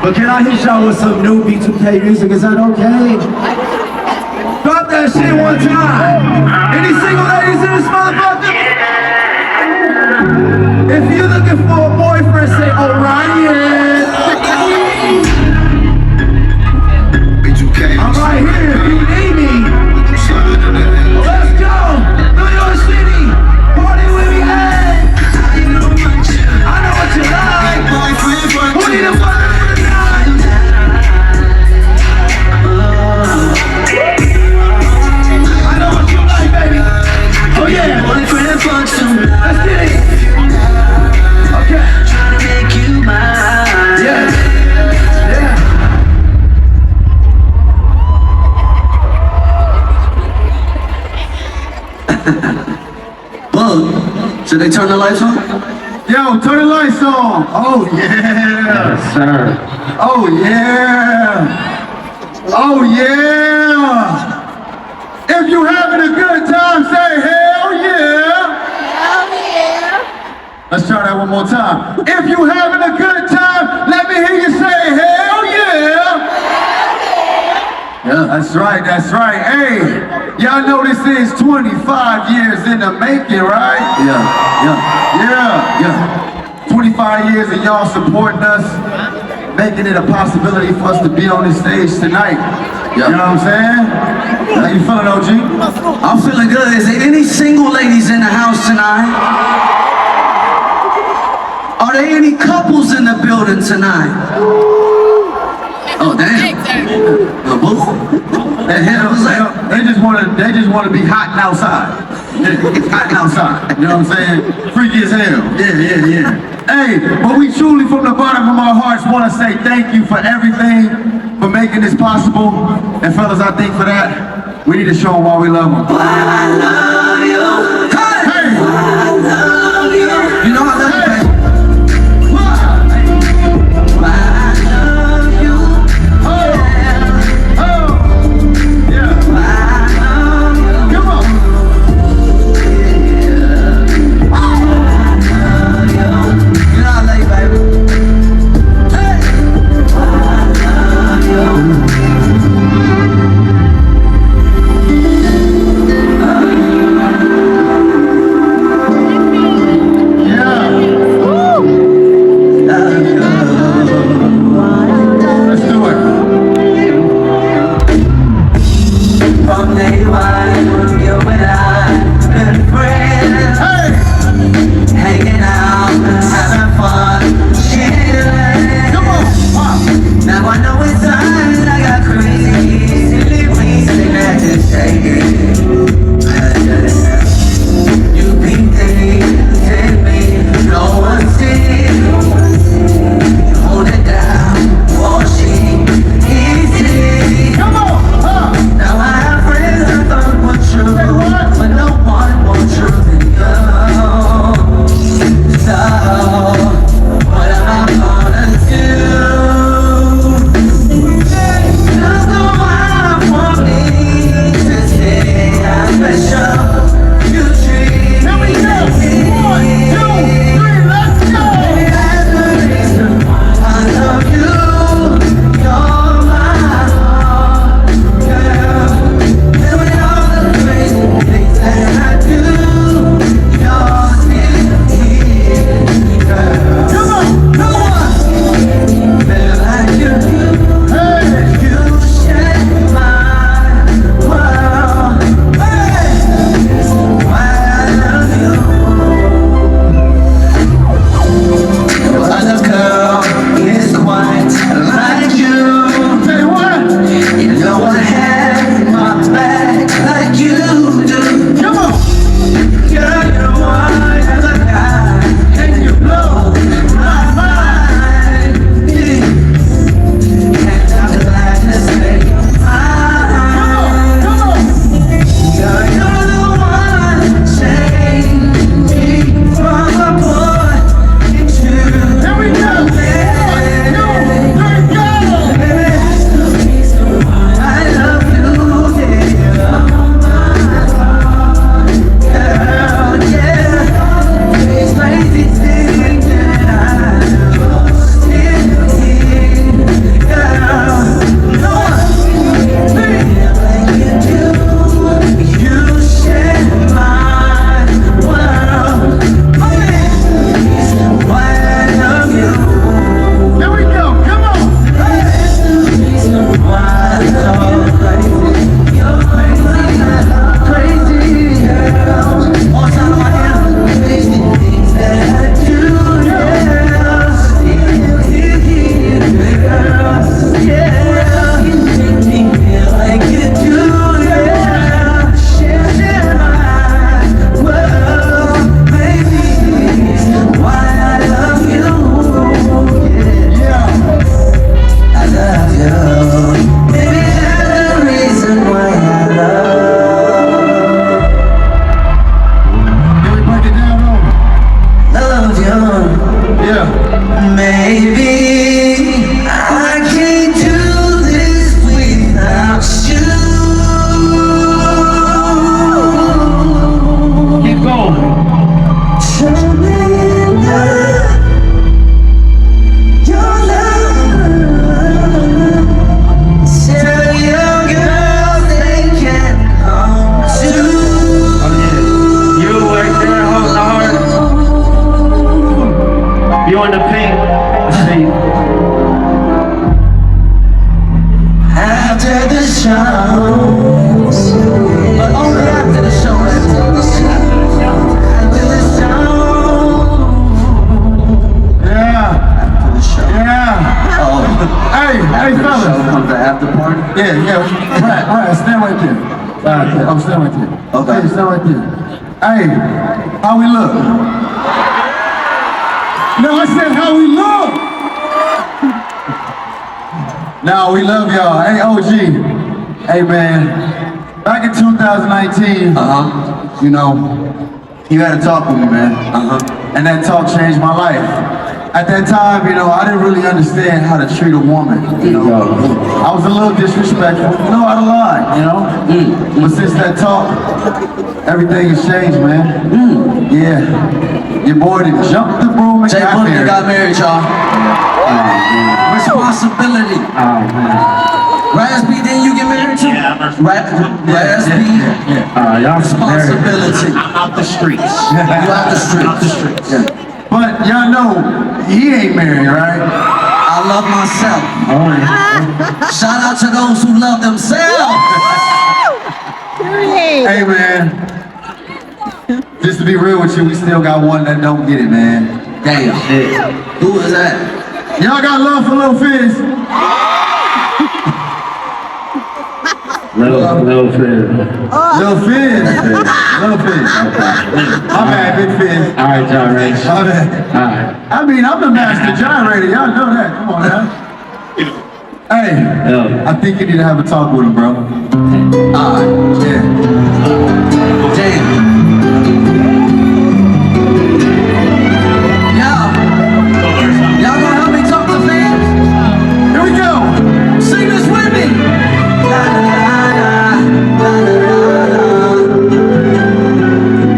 But can I hit y'all with some new B2K music? Is that okay? Drop that shit one time. Any single ladies in this motherfucker? If you're looking for a boyfriend, say Orion. I'm right here if you need me. Let's go. New York City. Party with me, hey. I know what you like. Who need a fuck? Let's get it. Okay. Trying to make you mine. Yeah. Yeah. Bug, should they turn the lights on? Yo, turn the lights on. Oh yeah. Yes, sir. Oh yeah. Oh yeah. If you having a good time, say hell yeah. Let's try that one more time. If you having a good time, let me hear you say hell yeah. Yeah, that's right, that's right. Hey, y'all know this is 25 years in the making, right? Yeah. 25 years of y'all supporting us, making it a possibility for us to be on this stage tonight. You know what I'm saying? How you feeling, OG? I'm feeling good. Is there any single ladies in the house tonight? Are there any couples in the building tonight? Oh damn! They just want to be hot and outside. It's hot and outside. You know what I'm saying? Freaky as hell. Yeah. Hey, but we truly, from the bottom of our hearts, want to say thank you for everything, for making this possible. And fellas, I think for that, we need to show them why we love them. Why I love you. Hey! Why I love you. You know I love you, baby. in the pink. Let's see. After the show, but only after the show. After the show. Yeah. Oh. Hey, fellas. Comes the after party. Yeah. Right. Stand right there. I'm stand right there. Okay. Hey, stand right there. Hey, how we look? No, I said how we look. No, we love y'all. Hey, OG. Hey, man. Back in 2019, you know, you had to talk with me, man. And that talk changed my life. At that time, you know, I didn't really understand how to treat a woman, you know. I was a little disrespectful, you know, out of line, you know. But since that talk, everything has changed, man. Yeah. Your boy done jumped the broom and Jay got Boogie married. got married, y'all. Responsibility. Oh, man. Raspy, didn't you get married too? Yeah, Raspy. Y'all Responsibility. I'm out the streets. You out the streets. Out the streets. But y'all know, he ain't married, right? I love myself. Oh, yeah. Shout out to those who love themselves. Hey, man. Just to be real with you, we still got one that don't get it, man. Damn. Who is that? Y'all got love for Lil Fizz? Little Fizz. Lil Fizz. Lil Fizz. My bad, Big Fizz. All right, John Ray. My bad. All right. I mean, I'm the master gyrator. Y'all know that. Come on now. Hey, I think you need to have a talk with him, bro. Alright. Yeah. Damn. Y'all gonna help me talk to fans? Here we go. Sing this with me.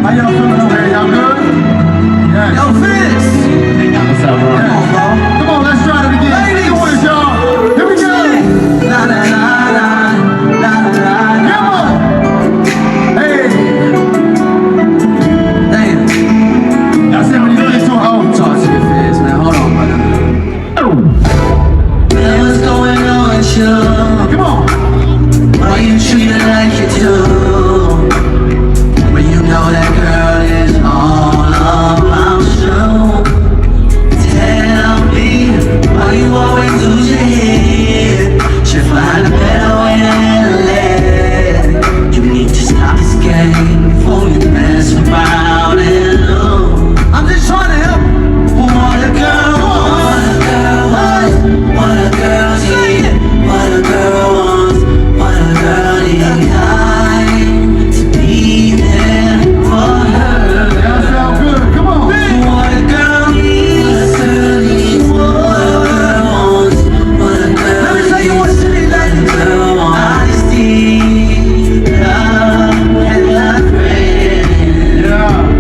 How y'all feeling over here? Y'all good? Yeah. Yo, Fizz. What's up, bro? Come on, bro. Come on, let's try it again. Ladies. Sing it with us, y'all. Here we go. Come on. Hey. Damn. Y'all see how many days to Talk to your Fizz, man. Hold on, brother. What's going on with you? Come on. Why you treat her like you do? When you know that girl is all about you. Tell me why you always lose your head. Should find a better way to handle it. You need to stop this game before you mess around and lose. I'm just trying to help. What a girl wants, what a girl needs, what a girl wants, what a girl needs. Time to be there for her. Y'all sound good. Come on. What a girl needs, what a girl wants, what a girl needs. Let me tell you what she needs, ladies. Girl wants honesty, love, and love. Yeah.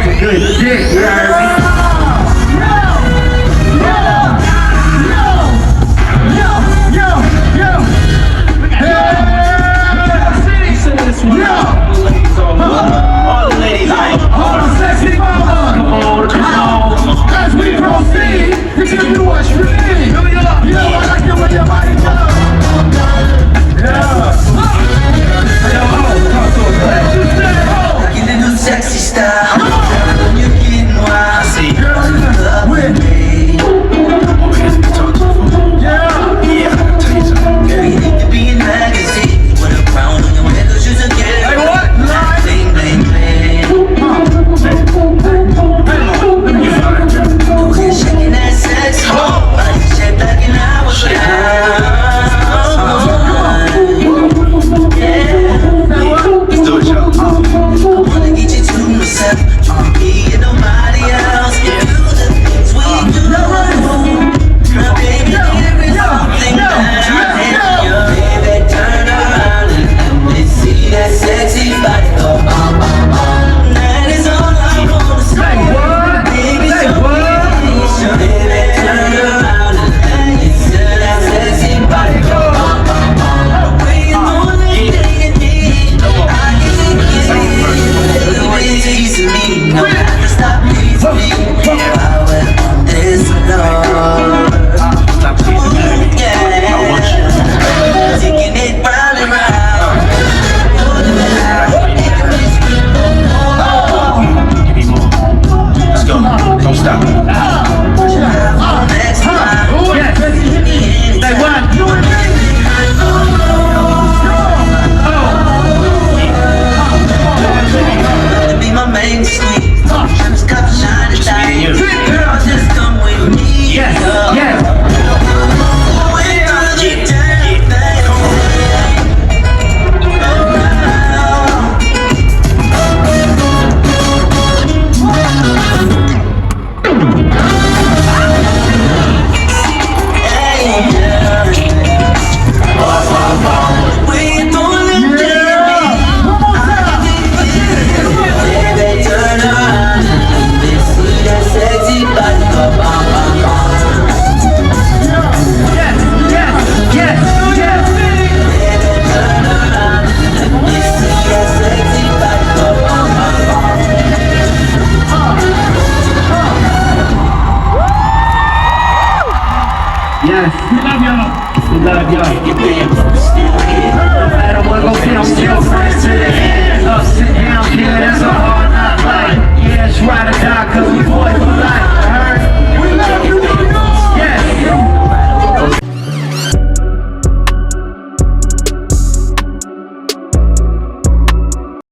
Good. Yeah.